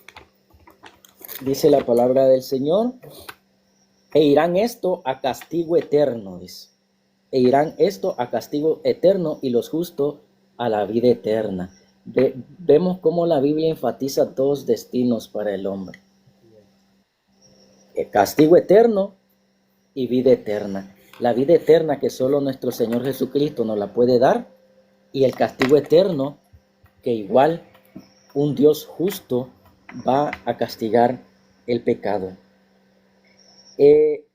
la palabra del Señor. E irán esto a castigo eterno, dice. E irán esto a castigo eterno y los justos a la vida eterna. Vemos cómo la Biblia enfatiza dos destinos para el hombre. El castigo eterno y vida eterna. La vida eterna que solo nuestro Señor Jesucristo nos la puede dar, y el castigo eterno que igual un Dios justo va a castigar el pecado.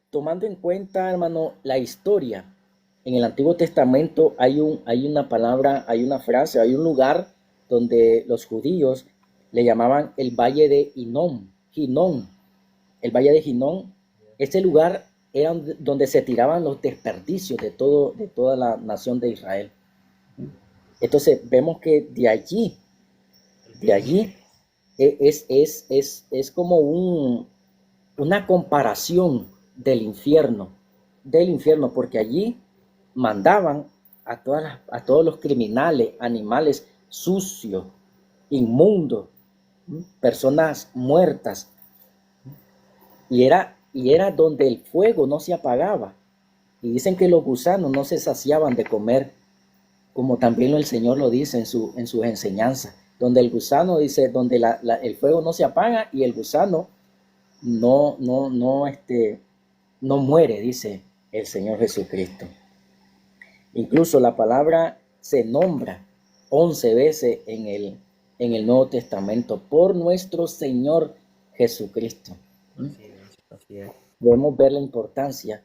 Tomando en cuenta, hermano, la historia, en el Antiguo Testamento hay una palabra, hay una frase, hay un lugar donde los judíos le llamaban el Valle de Hinnom. El Valle de Hinnom, este lugar era donde se tiraban los desperdicios de toda la nación de Israel. Entonces vemos que de allí es como una comparación del infierno, porque allí mandaban a todos los criminales, animales sucios, inmundos, personas muertas, y era donde el fuego no se apagaba. Y dicen que los gusanos no se saciaban de comer, como también el Señor lo dice en sus enseñanzas, donde el gusano dice, donde el fuego no se apaga y el gusano no muere, dice el Señor Jesucristo. Incluso la palabra se nombra 11 veces en el Nuevo Testamento por nuestro Señor Jesucristo. Así es. Podemos ver la importancia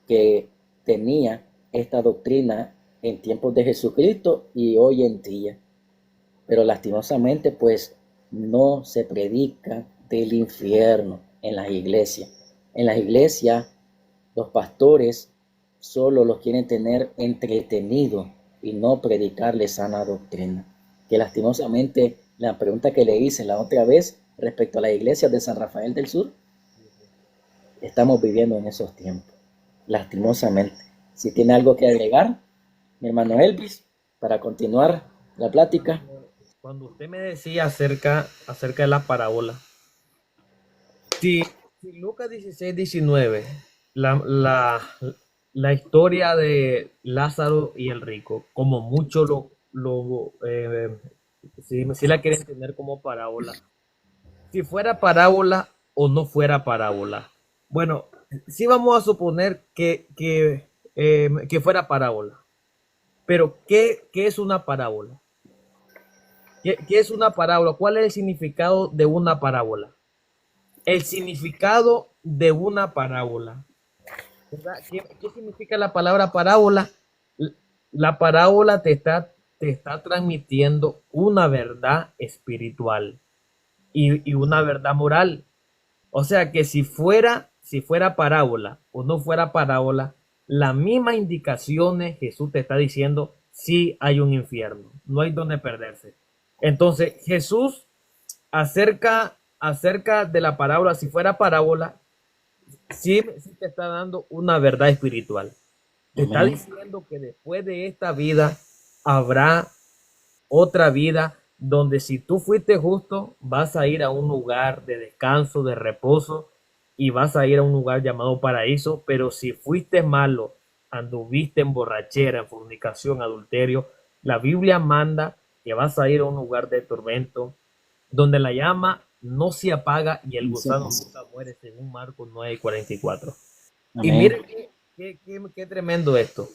que tenía esta doctrina en tiempos de Jesucristo y hoy en día. Pero lastimosamente, pues, no se predica del infierno en las iglesias. En las iglesias, los pastores solo los quieren tener entretenidos y no predicarles sana doctrina. Que lastimosamente, la pregunta que le hice la otra vez respecto a las iglesias de San Rafael del Sur, estamos viviendo en esos tiempos, lastimosamente. Si tiene algo que agregar, mi hermano Elvis, para continuar la plática. Cuando usted me decía acerca de la parábola, si Lucas 16:19, la historia de Lázaro y el rico, como mucho si la quieren entender como parábola, si fuera parábola o no fuera parábola. Bueno, sí vamos a suponer que fuera parábola. Pero, ¿qué es una parábola? ¿Qué es una parábola? ¿Cuál es el significado de una parábola? El significado de una parábola. ¿Verdad? ¿Qué significa la palabra parábola? La parábola te está transmitiendo una verdad espiritual y una verdad moral. O sea que si fuera parábola o no fuera parábola, la misma indicaciones Jesús te está diciendo, sí hay un infierno, no hay donde perderse. Entonces Jesús acerca de la parábola, si fuera parábola, sí te está dando una verdad espiritual. Te está Amén. diciendo que después de esta vida habrá otra vida donde si tú fuiste justo, vas a ir a un lugar de descanso, de reposo, y vas a ir a un lugar llamado paraíso, pero si fuiste malo, anduviste en borrachera, en fornicación, adulterio, la Biblia manda que vas a ir a un lugar de tormento, donde la llama no se apaga y el gusano nunca muere, según Marcos 9:44. Y Amén. mire qué tremendo esto.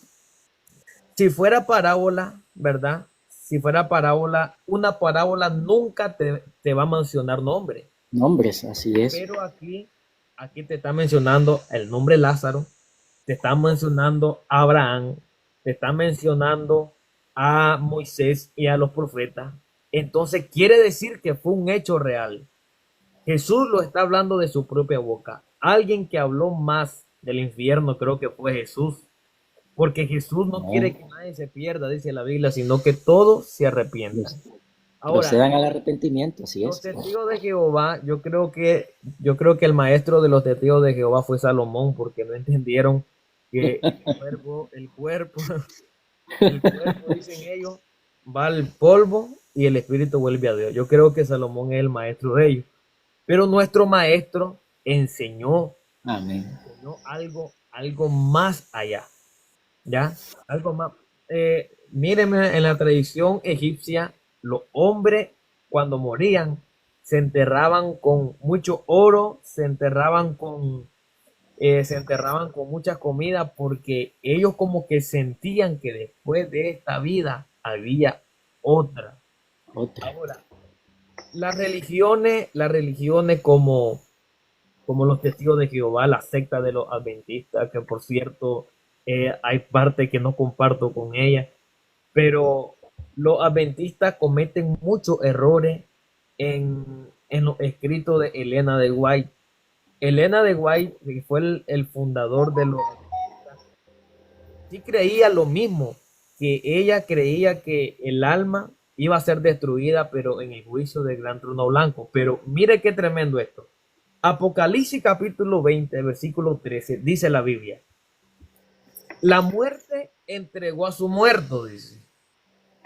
Si fuera parábola, ¿verdad? Si fuera parábola, una parábola nunca te va a mencionar nombre. Nombres, así es. Pero aquí te está mencionando el nombre Lázaro, te está mencionando a Abraham, te está mencionando a Moisés y a los profetas. Entonces quiere decir que fue un hecho real. Jesús lo está hablando de su propia boca. Alguien que habló más del infierno creo que fue Jesús. Porque Jesús no quiere Amén. que nadie se pierda, dice la Biblia, sino que todos se arrepientan. Ahora, Procedan al arrepentimiento, así los es. testigos de Jehová, yo creo que el maestro de los testigos de Jehová fue Salomón, porque no entendieron que el cuerpo, dicen ellos, va al polvo y el espíritu vuelve a Dios. Yo creo que Salomón es el maestro de ellos. Pero nuestro maestro Amén. enseñó algo más allá. ¿Ya? Algo más. Mírenme, en la tradición egipcia, los hombres cuando morían se enterraban con mucho oro, se enterraban con mucha comida porque ellos como que sentían que después de esta vida había otra. Otra. Ahora, las religiones como los testigos de Jehová, la secta de los adventistas, que por cierto hay parte que no comparto con ella, pero los adventistas cometen muchos errores en los escritos de Elena de White. Elena de White, que fue el fundador de los adventistas, sí creía lo mismo, que ella creía que el alma iba a ser destruida, pero en el juicio del gran trono blanco. Pero mire qué tremendo esto. Apocalipsis capítulo 20, versículo 13, dice la Biblia, la muerte entregó a su muerto, dice,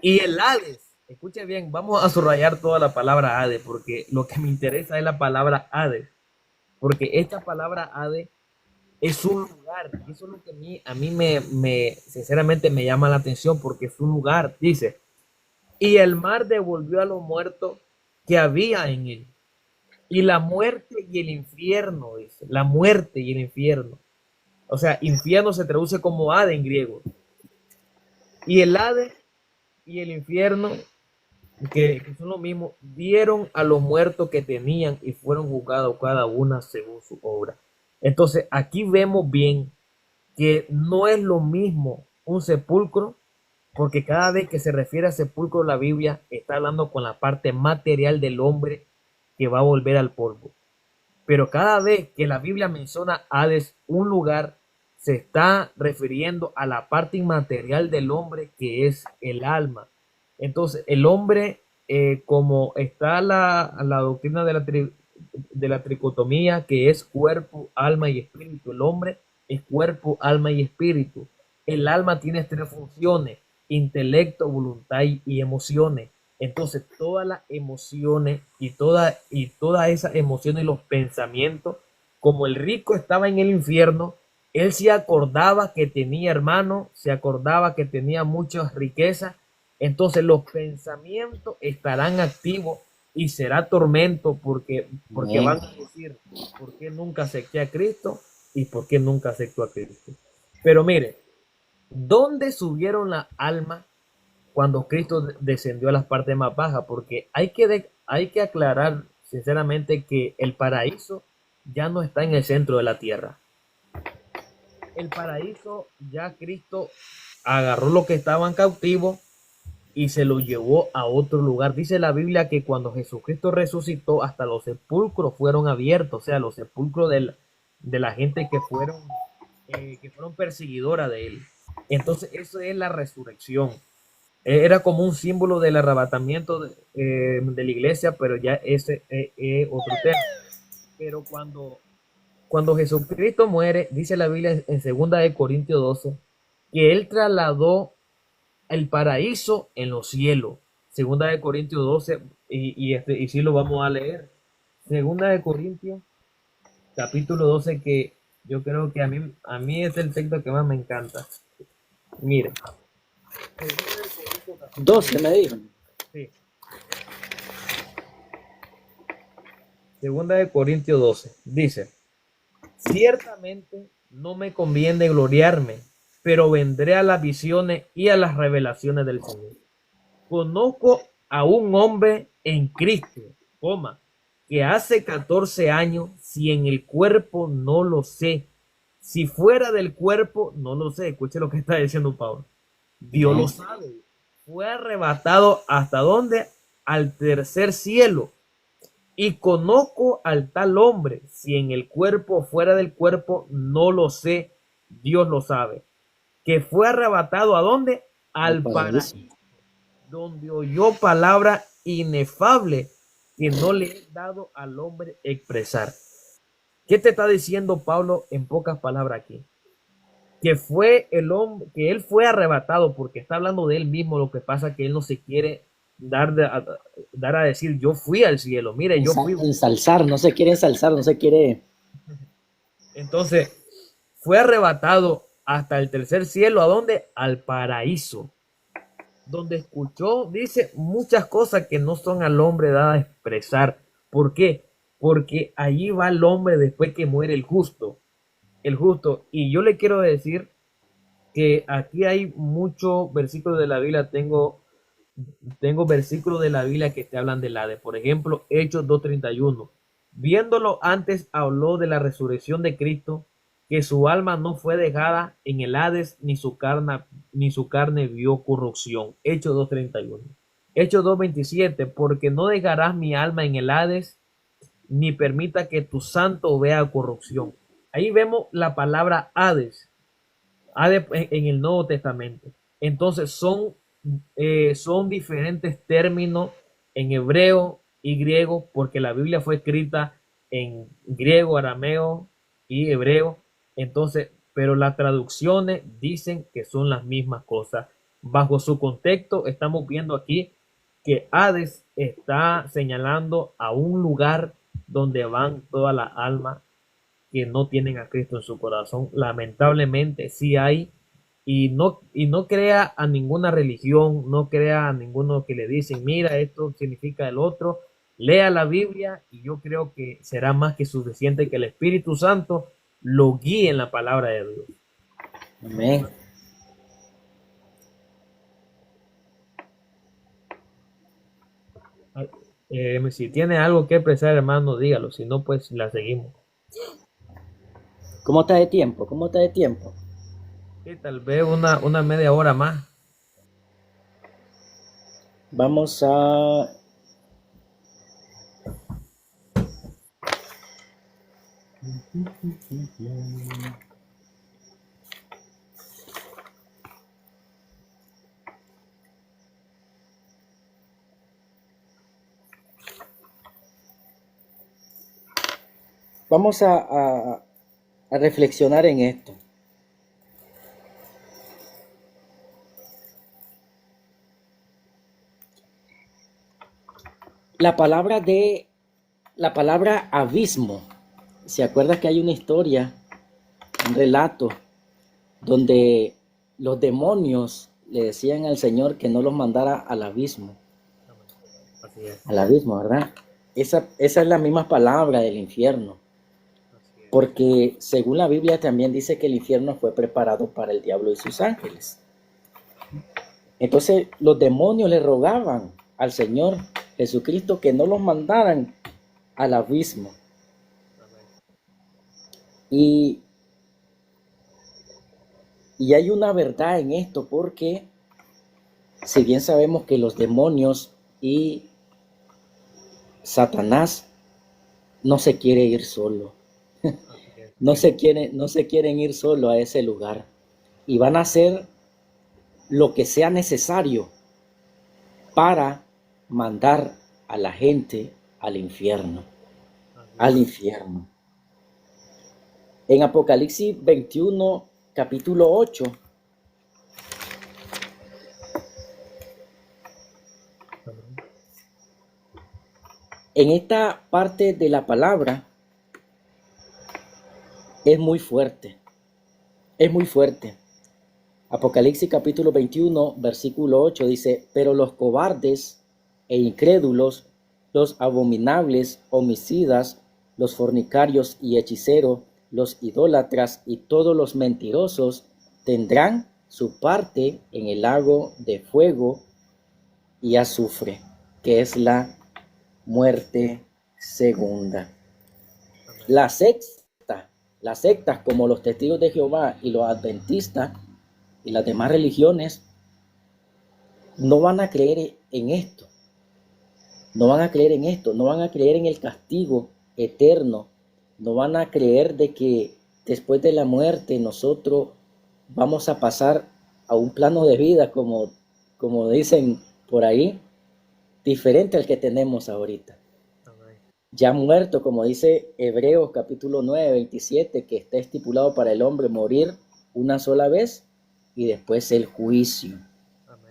y el Hades, escuche bien, vamos a subrayar toda la palabra Hades, porque lo que me interesa es la palabra Hades, porque esta palabra Hades es un lugar, y eso es lo que a mí sinceramente me llama la atención, porque es un lugar, dice, y el mar devolvió a los muertos que había en él. Y la muerte y el infierno, dice, la muerte y el infierno. O sea, infierno se traduce como Hades en griego. Y el Hades y el infierno, que son lo mismo, dieron a los muertos que tenían y fueron juzgados cada una según su obra. Entonces, aquí vemos bien que no es lo mismo un sepulcro, porque cada vez que se refiere a sepulcro la Biblia está hablando con la parte material del hombre que va a volver al polvo. Pero cada vez que la Biblia menciona Hades, un lugar, se está refiriendo a la parte inmaterial del hombre que es el alma. Entonces, el hombre, como está la doctrina de la tricotomía, que es cuerpo, alma y espíritu, el hombre es cuerpo, alma y espíritu. El alma tiene tres funciones: intelecto, voluntad y emociones. Entonces, todas las emociones y todas esas emociones y los pensamientos, como el rico estaba en el infierno, él se acordaba que tenía hermano, se acordaba que tenía muchas riquezas, entonces los pensamientos estarán activos y será tormento porque Amén. van a decir, ¿por qué nunca acepté a Cristo? ¿Y por qué nunca aceptó a Cristo? Pero mire, ¿dónde subieron las almas cuando Cristo descendió a las partes más bajas? Porque hay que aclarar sinceramente que el paraíso ya no está en el centro de la tierra. El paraíso, ya Cristo agarró lo que estaban cautivos y se lo llevó a otro lugar. Dice la Biblia que cuando Jesucristo resucitó, hasta los sepulcros fueron abiertos, o sea, los sepulcros de la gente que fueron perseguidoras de él. Entonces, eso es la resurrección. Era como un símbolo del arrebatamiento de la iglesia, pero ya ese es otro tema. Pero cuando Jesucristo muere, dice la Biblia en 2 Corintios 12, que él trasladó el paraíso en los cielos. 2 Corintios 12, y sí lo vamos a leer. 2 Corintios, capítulo 12, que yo creo que a mí es el texto que más me encanta. Mire, 12 me dijo. sí. 2 Corintios 12 dice: ciertamente no me conviene gloriarme, pero vendré a las visiones y a las revelaciones del Señor. Conozco a un hombre en Cristo, que hace 14 años, si en el cuerpo no lo sé, si fuera del cuerpo no lo sé. Escuche lo que está diciendo Pablo. Dios lo sabe. Fue arrebatado ¿hasta dónde? Al tercer cielo. Y conozco al tal hombre, si en el cuerpo o fuera del cuerpo, no lo sé, Dios lo sabe, que fue arrebatado ¿a dónde? Al paraíso, donde oyó palabra inefable que no le he dado al hombre expresar. ¿Qué te está diciendo Pablo en pocas palabras aquí? Que fue el hombre, que él fue arrebatado, porque está hablando de él mismo. Lo que pasa es que él no se quiere dar a decir yo fui al cielo. Mire, yo fui. Ensalzar, no se quiere ensalzar, no se quiere. Entonces, fue arrebatado hasta el tercer cielo. ¿A dónde? Al paraíso, donde escuchó, dice, muchas cosas que no son al hombre dadas a expresar. ¿Por qué? Porque allí va el hombre después que muere el justo. El justo. Y yo le quiero decir que aquí hay muchos versículos de la Biblia. Tengo versículos de la Biblia que te hablan del Hades. Por ejemplo, Hechos 2:31. Viéndolo antes, habló de la resurrección de Cristo, que su alma no fue dejada en el Hades, ni su carne vio corrupción. Hechos 2:31. Hechos 2:27. Porque no dejarás mi alma en el Hades, ni permita que tu santo vea corrupción. Ahí vemos la palabra Hades en el Nuevo Testamento. Entonces son diferentes términos en hebreo y griego, porque la Biblia fue escrita en griego, arameo y hebreo. Entonces, pero las traducciones dicen que son las mismas cosas. Bajo su contexto, estamos viendo aquí que Hades está señalando a un lugar donde van todas las almas que no tienen a Cristo en su corazón. Lamentablemente sí hay, y no crea a ninguna religión, no crea a ninguno que le dicen mira, esto significa el otro. Lea la Biblia y yo creo que será más que suficiente que el Espíritu Santo lo guíe en la palabra de Dios. Amén. Si tiene algo que expresar, hermano, dígalo, si no, pues la seguimos. ¿Cómo está de tiempo? ¿Cómo está de tiempo? Sí, tal vez una media hora más. Vamos a... Vamos a reflexionar en esto. La palabra abismo. ¿Se acuerda que hay una historia, un relato, donde los demonios le decían al Señor que no los mandara al abismo? Así es. Al abismo, ¿verdad? Esa es la misma palabra del infierno. Porque según la Biblia también dice que el infierno fue preparado para el diablo y sus ángeles. Entonces los demonios le rogaban al Señor Jesucristo que no los mandaran al abismo. Y, y hay una verdad en esto, porque si bien sabemos que los demonios y Satanás no se quiere ir solo, no se quieren ir solo a ese lugar, y van a hacer lo que sea necesario para mandar a la gente al infierno, al infierno. En Apocalipsis 21, capítulo 8, en esta parte de la palabra es muy fuerte, es muy fuerte. Apocalipsis capítulo 21, versículo 8 dice: pero los cobardes e incrédulos, los abominables, homicidas, los fornicarios y hechiceros, los idólatras y todos los mentirosos tendrán su parte en el lago de fuego y azufre, que es la muerte segunda. Las sectas como los testigos de Jehová y los adventistas y las demás religiones no van a creer en esto. No van a creer en esto, no van a creer en el castigo eterno, no van a creer de que después de la muerte nosotros vamos a pasar a un plano de vida, como dicen por ahí, diferente al que tenemos ahorita. Ya muerto, como dice Hebreos capítulo 9, 27, que está estipulado para el hombre morir una sola vez y después el juicio.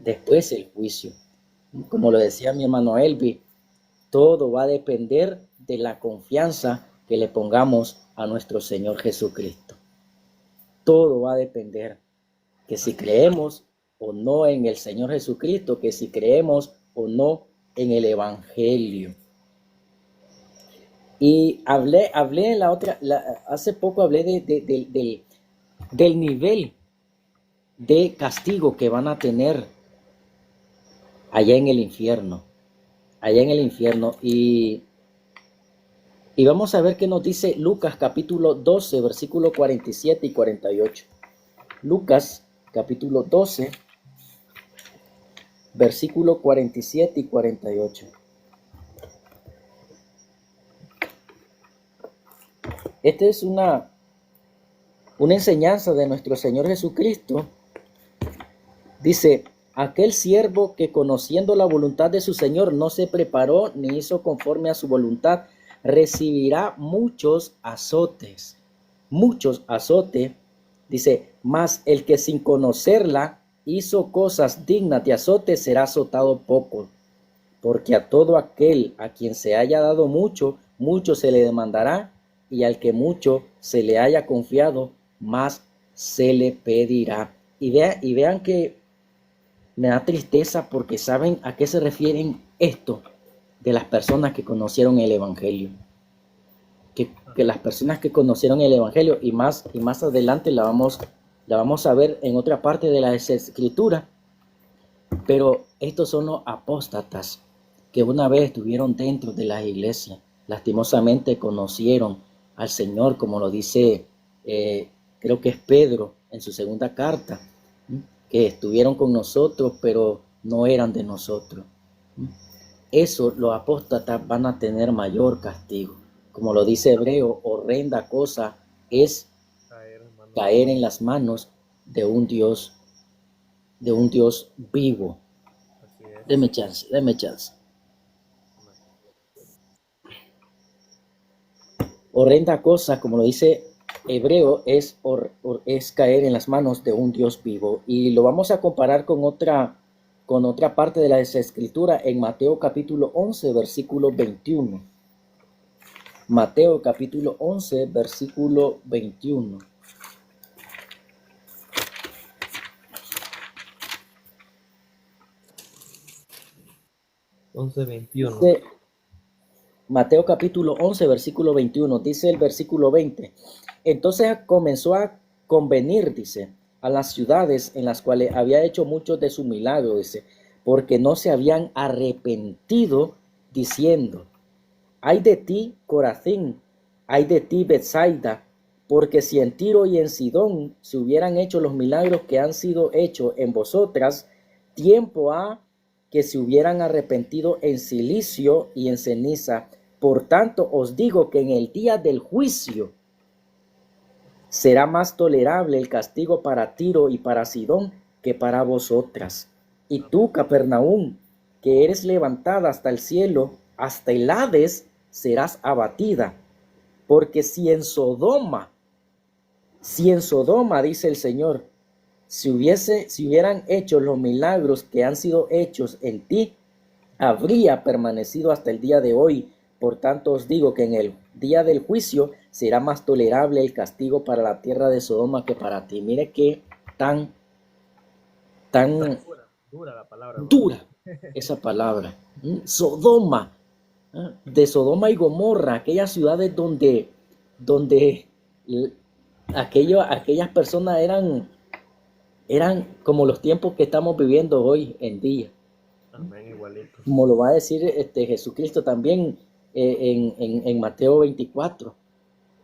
Después el juicio. Como lo decía mi hermano Elvi, todo va a depender de la confianza que le pongamos a nuestro Señor Jesucristo. Todo va a depender que si creemos o no en el Señor Jesucristo, que si creemos o no en el Evangelio. Y hablé en la otra, hace poco hablé del nivel de castigo que van a tener allá en el infierno. Y vamos a ver qué nos dice Lucas capítulo 12, versículo 47 y 48. Lucas capítulo 12, versículo 47 y 48. Esta es una enseñanza de nuestro Señor Jesucristo. Dice: aquel siervo que, conociendo la voluntad de su Señor, no se preparó ni hizo conforme a su voluntad, recibirá muchos azotes. Muchos azotes. Dice: mas el que sin conocerla hizo cosas dignas de azote será azotado poco. Porque a todo aquel a quien se haya dado mucho, mucho se le demandará, y al que mucho se le haya confiado, más se le pedirá. Y vean que me da tristeza, porque saben a qué se refieren esto de las personas que conocieron el Evangelio. Que las personas que conocieron el Evangelio, y más adelante la vamos a ver en otra parte de la Escritura. Pero estos son los apóstatas que una vez estuvieron dentro de la iglesia. Lastimosamente conocieron al Señor, como lo dice, creo que es Pedro en su segunda carta, que estuvieron con nosotros, pero no eran de nosotros. Eso, los apóstatas van a tener mayor castigo. Como lo dice Hebreo, horrenda cosa es caer en las manos de un Dios vivo. Deme chance. Horrenda cosa, como lo dice Hebreo, es caer en las manos de un Dios vivo. Y lo vamos a comparar con otra parte de la Escritura en Mateo capítulo 11, versículo 21. Mateo capítulo 11, versículo 21. Dice, Mateo capítulo 11, versículo 21, dice el versículo 20. Entonces comenzó a convenir, dice, a las ciudades en las cuales había hecho muchos de sus milagros, dice, porque no se habían arrepentido, diciendo: ay de ti, Corazín, ay de ti, Betsaida, Porque si en Tiro y en Sidón se hubieran hecho los milagros que han sido hechos en vosotras, tiempo ha que se hubieran arrepentido en silicio y en ceniza. Por tanto, os digo que en el día del juicio será más tolerable el castigo para Tiro y para Sidón que para vosotras. Y tú, Capernaum, que eres levantada hasta el cielo, hasta el Hades, serás abatida. Porque si en Sodoma, dice el Señor, si hubieran hecho los milagros que han sido hechos en ti, habría permanecido hasta el día de hoy. Por tanto os digo que en el día del juicio será más tolerable el castigo para la tierra de Sodoma que para ti. Mire qué tan Dura la palabra. dura esa palabra. Sodoma, de Sodoma y Gomorra, aquellas ciudades donde aquellas personas eran como los tiempos que estamos viviendo hoy en día. Amén, igualito. Como lo va a decir Jesucristo también en Mateo 24,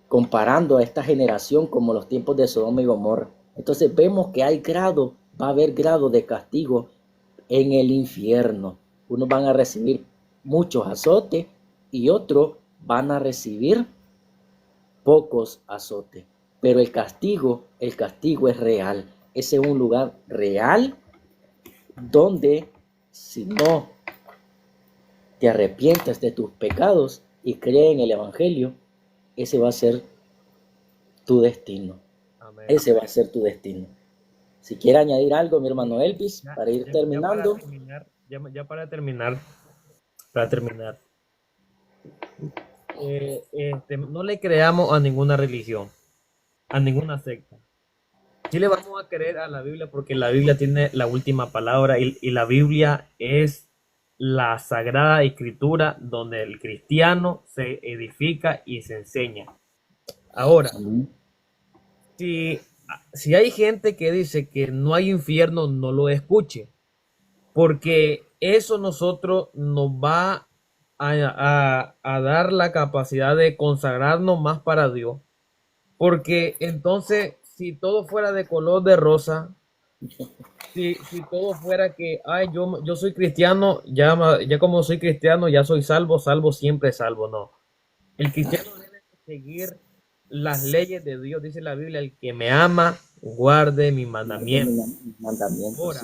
comparando a esta generación como los tiempos de Sodoma y Gomorra. Entonces vemos que va a haber grado de castigo en el infierno. Unos van a recibir muchos azotes y otros van a recibir pocos azotes. Pero el castigo es real. Ese es un lugar real donde si no te arrepientes de tus pecados y crees en el Evangelio, ese va a ser tu destino. Amén. Ese va a ser tu destino. Si quiere añadir algo, mi hermano Elvis, para ir terminando. Para terminar, no le creamos a ninguna religión, a ninguna secta. Sí le vamos a creer a la Biblia porque la Biblia tiene la última palabra y la Biblia es la sagrada escritura donde el cristiano se edifica y se enseña. Ahora, si hay gente que dice que no hay infierno, no lo escuche, porque eso nosotros nos va a dar la capacidad de consagrarnos más para Dios, porque entonces si todo fuera de color de rosa, si todo fuera que yo soy cristiano, ya como soy cristiano, ya soy salvo, siempre salvo, no. El cristiano debe seguir las leyes de Dios, dice la Biblia, el que me ama, guarde mis mandamientos. Ahora,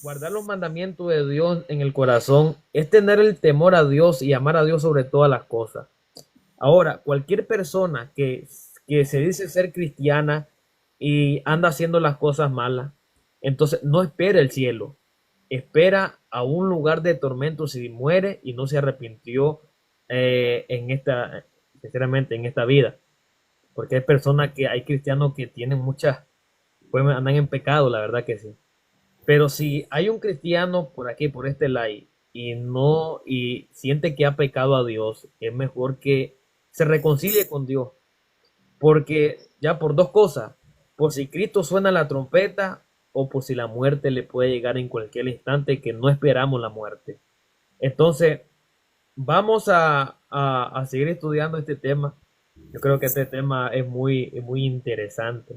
guardar los mandamientos de Dios en el corazón es tener el temor a Dios y amar a Dios sobre todas las cosas. Ahora, cualquier persona que se dice ser cristiana y anda haciendo las cosas malas, entonces no espera el cielo, espera a un lugar de tormento si muere y no se arrepintió sinceramente en esta vida. Porque hay cristianos que tienen pues andan en pecado, la verdad que sí. Pero si hay un cristiano por aquí, por este lado, y siente que ha pecado a Dios, es mejor que se reconcilie con Dios. Porque ya por dos cosas, por si Cristo suena la trompeta o por si la muerte le puede llegar en cualquier instante, que no esperamos la muerte. Entonces, vamos a seguir estudiando este tema. Yo creo que este tema es muy interesante.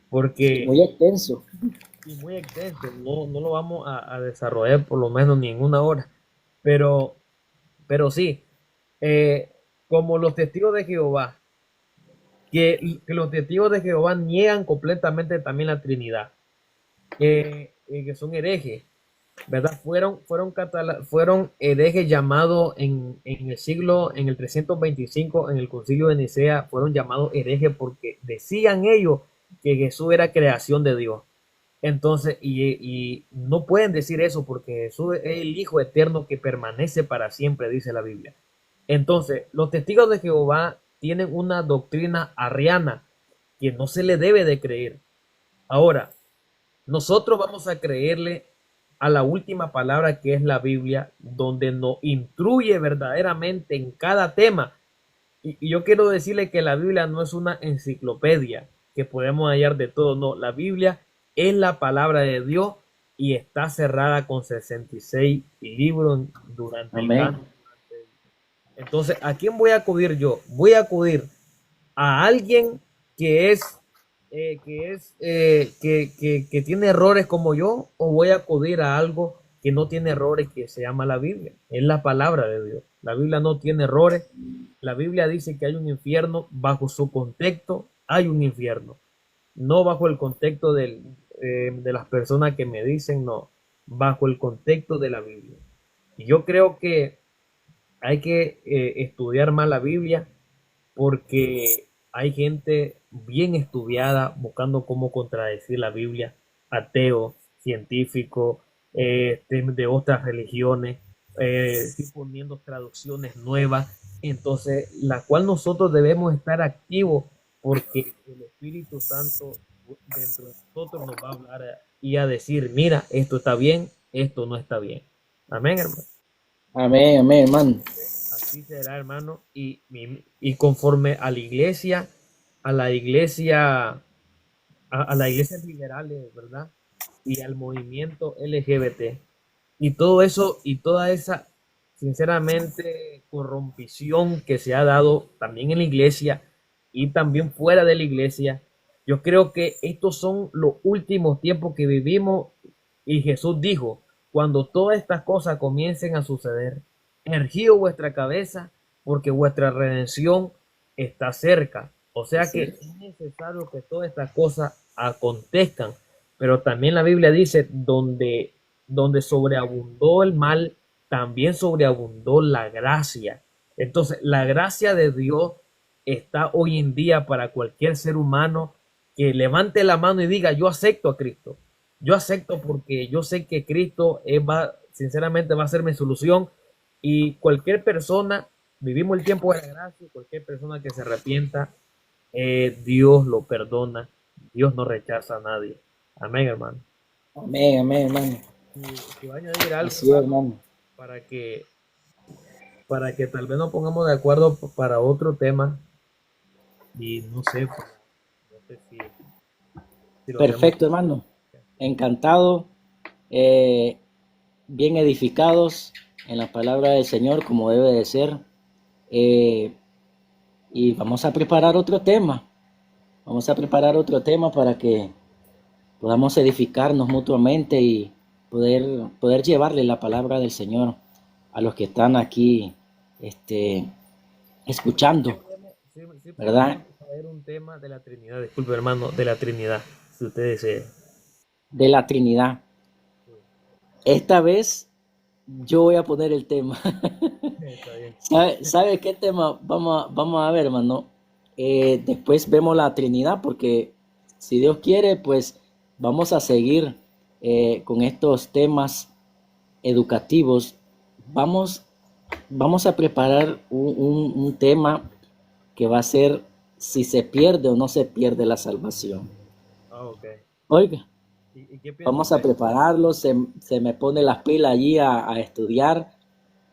Porque muy extenso. Y muy extenso. No lo vamos a desarrollar por lo menos ni en una hora. Pero sí, como los testigos de Jehová, que los testigos de Jehová niegan completamente también la Trinidad, que son herejes, ¿verdad? Fueron herejes llamados en el 325, en el concilio de Nicea, fueron llamados herejes porque decían ellos que Jesús era creación de Dios. Entonces, y no pueden decir eso porque Jesús es el Hijo eterno que permanece para siempre, dice la Biblia. Entonces, los testigos de Jehová tienen una doctrina arriana que no se le debe de creer. Ahora, nosotros vamos a creerle a la última palabra que es la Biblia, donde nos instruye verdaderamente en cada tema. Y yo quiero decirle que la Biblia no es una enciclopedia que podemos hallar de todo, no. La Biblia es la palabra de Dios y está cerrada con 66 libros durante el año. Entonces, ¿a quién voy a acudir yo? Voy a acudir a alguien que es, que tiene errores como yo, o voy a acudir a algo que no tiene errores, que se llama la Biblia? Es la palabra de Dios. La Biblia no tiene errores. La Biblia dice que hay un infierno. Bajo su contexto hay un infierno, no bajo el contexto de las personas que me dicen, no, bajo el contexto de la Biblia. Y yo creo que hay que estudiar más la Biblia, porque hay gente bien estudiada buscando cómo contradecir la Biblia, ateo, científico, de otras religiones, poniendo traducciones nuevas, entonces la cual nosotros debemos estar activos, porque el Espíritu Santo dentro de nosotros nos va a hablar y a decir, mira, esto está bien, esto no está bien. Amén, hermano. Amén, amén, hermano. Así será, hermano. Y conforme a la iglesia, a las iglesias liberales, ¿verdad? Y al movimiento LGBT. Y todo eso, y toda esa, sinceramente, corrompición que se ha dado también en la iglesia y también fuera de la iglesia. Yo creo que estos son los últimos tiempos que vivimos, y Jesús dijo, cuando todas estas cosas comiencen a suceder, erguíos vuestra cabeza, porque vuestra redención está cerca. O sea que es necesario que todas estas cosas acontezcan, pero también la Biblia dice, donde sobreabundó el mal, también sobreabundó la gracia. Entonces, la gracia de Dios está hoy en día para cualquier ser humano que levante la mano y diga, yo acepto a Cristo. Yo acepto porque yo sé que Cristo sinceramente va a ser mi solución, y cualquier persona, vivimos el tiempo de la gracia, cualquier persona que se arrepienta, Dios lo perdona, Dios no rechaza a nadie. Amén, hermano. Amén, amén, hermano. Si va a añadir algo, Así es, hermano. para que, para que tal vez nos pongamos de acuerdo para otro tema, y no sé, pues, no sé si lo hacemos. Perfecto, hermano. Encantado. eh, Bien edificados en la palabra del Señor, como debe de ser. eh, y vamos a preparar otro tema. Vamos a preparar otro tema para que podamos edificarnos mutuamente y poder llevarle la palabra del Señor a los que están aquí escuchando, Sí ¿verdad? podemos traer un tema de la Trinidad, disculpe, hermano, de la Trinidad, si usted desea. De la Trinidad. Esta vez yo voy a poner el tema. Está bien. ¿Sabe qué tema vamos a ver, hermano? Después vemos la Trinidad, porque si Dios quiere, pues vamos a seguir con estos temas educativos. Vamos, vamos a preparar un tema que va a ser si se pierde o no se pierde la salvación. Ok. Oiga, ¿Y qué piensa vamos a usted? prepararlo, se me pone las pilas allí a estudiar,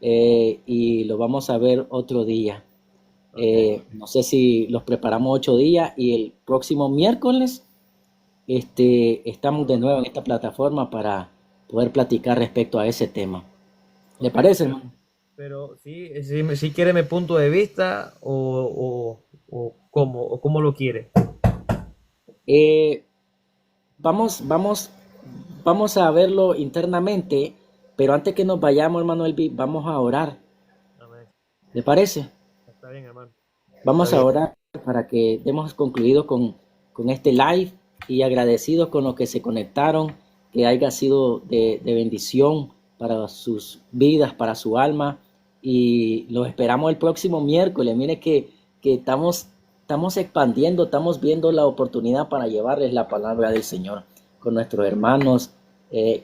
y lo vamos a ver otro día. Ok. No sé si los preparamos 8 días y el próximo miércoles estamos de nuevo en esta plataforma para poder platicar respecto a ese tema. ¿Le Ok, parece, hermano? pero sí quiere mi punto de vista, o cómo lo quiere. Eh, vamos, vamos a verlo internamente, pero antes que nos vayamos, hermano Elvi, vamos a orar. Amén. ¿Le parece? Está bien, hermano. Está Vamos a bien. orar para que demos concluido con este live, y agradecidos con los que se conectaron, que haya sido de bendición para sus vidas, para su alma, y los esperamos el próximo miércoles. Mire que estamos expandiendo, estamos viendo la oportunidad para llevarles la palabra del Señor con nuestros hermanos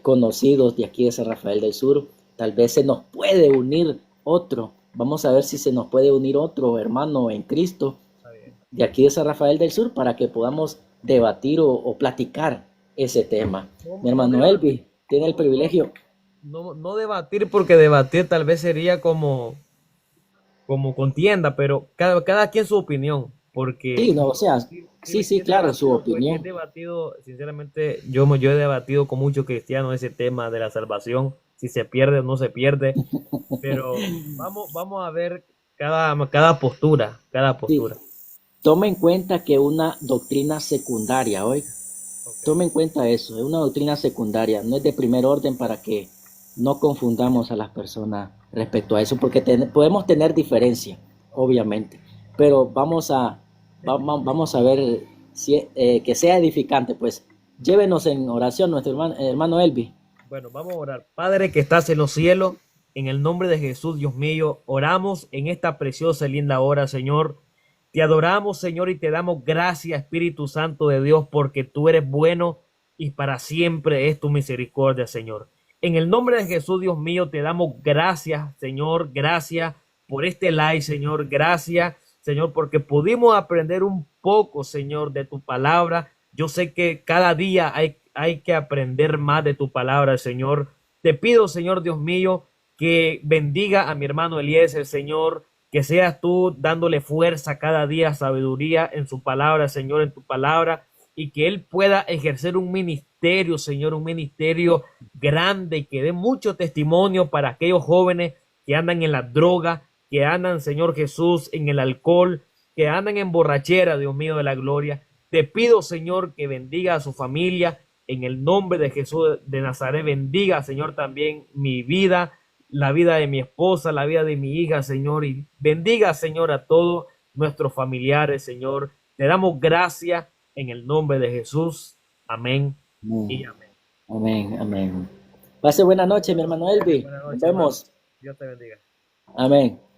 conocidos de aquí de San Rafael del Sur. Tal vez se nos puede unir otro. Vamos a ver si se nos puede unir otro hermano en Cristo Está bien. de aquí de San Rafael del Sur, para que podamos debatir o platicar ese tema. No, Mi no hermano debatir, Elvi tiene el no, no, privilegio. no debatir, porque debatir tal vez sería como contienda, pero cada quien su opinión, Sí, porque no, o sea, sí, si sí, es claro, su debatido, pues si es opinión. debatido, sinceramente, yo he debatido con muchos cristianos ese tema de la salvación, si se pierde o no se pierde, pero vamos a ver cada postura, cada Sí, postura. tome en cuenta que una doctrina secundaria, oiga, Ok. tome en cuenta eso, es una doctrina secundaria, no es de primer orden para que no confundamos a las personas respecto a eso, porque podemos tener diferencia, obviamente, pero vamos a ver si, que sea edificante, pues llévenos en oración nuestro hermano Elvi. Bueno, vamos a orar. Padre que estás en los cielos, en el nombre de Jesús, Dios mío, oramos en esta preciosa y linda hora, Señor. Te adoramos, Señor, y te damos gracias, Espíritu Santo de Dios, porque tú eres bueno y para siempre es tu misericordia, Señor. En el nombre de Jesús, Dios mío, te damos gracias, Señor, gracias por este live, Señor, gracias, Señor, porque pudimos aprender un poco, Señor, de tu palabra. Yo sé que cada día hay que aprender más de tu palabra, Señor. Te pido, Señor Dios mío, que bendiga a mi hermano Eliezer, Señor, que seas tú dándole fuerza cada día, sabiduría en su palabra, Señor, en tu palabra, y que él pueda ejercer un ministerio, Señor, un ministerio grande y que dé mucho testimonio para aquellos jóvenes que andan en la droga, que andan, Señor Jesús, en el alcohol, que andan en borrachera, Dios mío de la gloria. Te pido, Señor, que bendiga a su familia en el nombre de Jesús de Nazaret. Bendiga, Señor, también mi vida, la vida de mi esposa, la vida de mi hija, Señor, y bendiga, Señor, a todos nuestros familiares, Señor. Te damos gracias en el nombre de Jesús. Amén y Amén, amén. amén, amén. Pase buena noche, mi hermano Elvi. Buenas Nos noches, hermano. vemos. Dios te bendiga. Amén.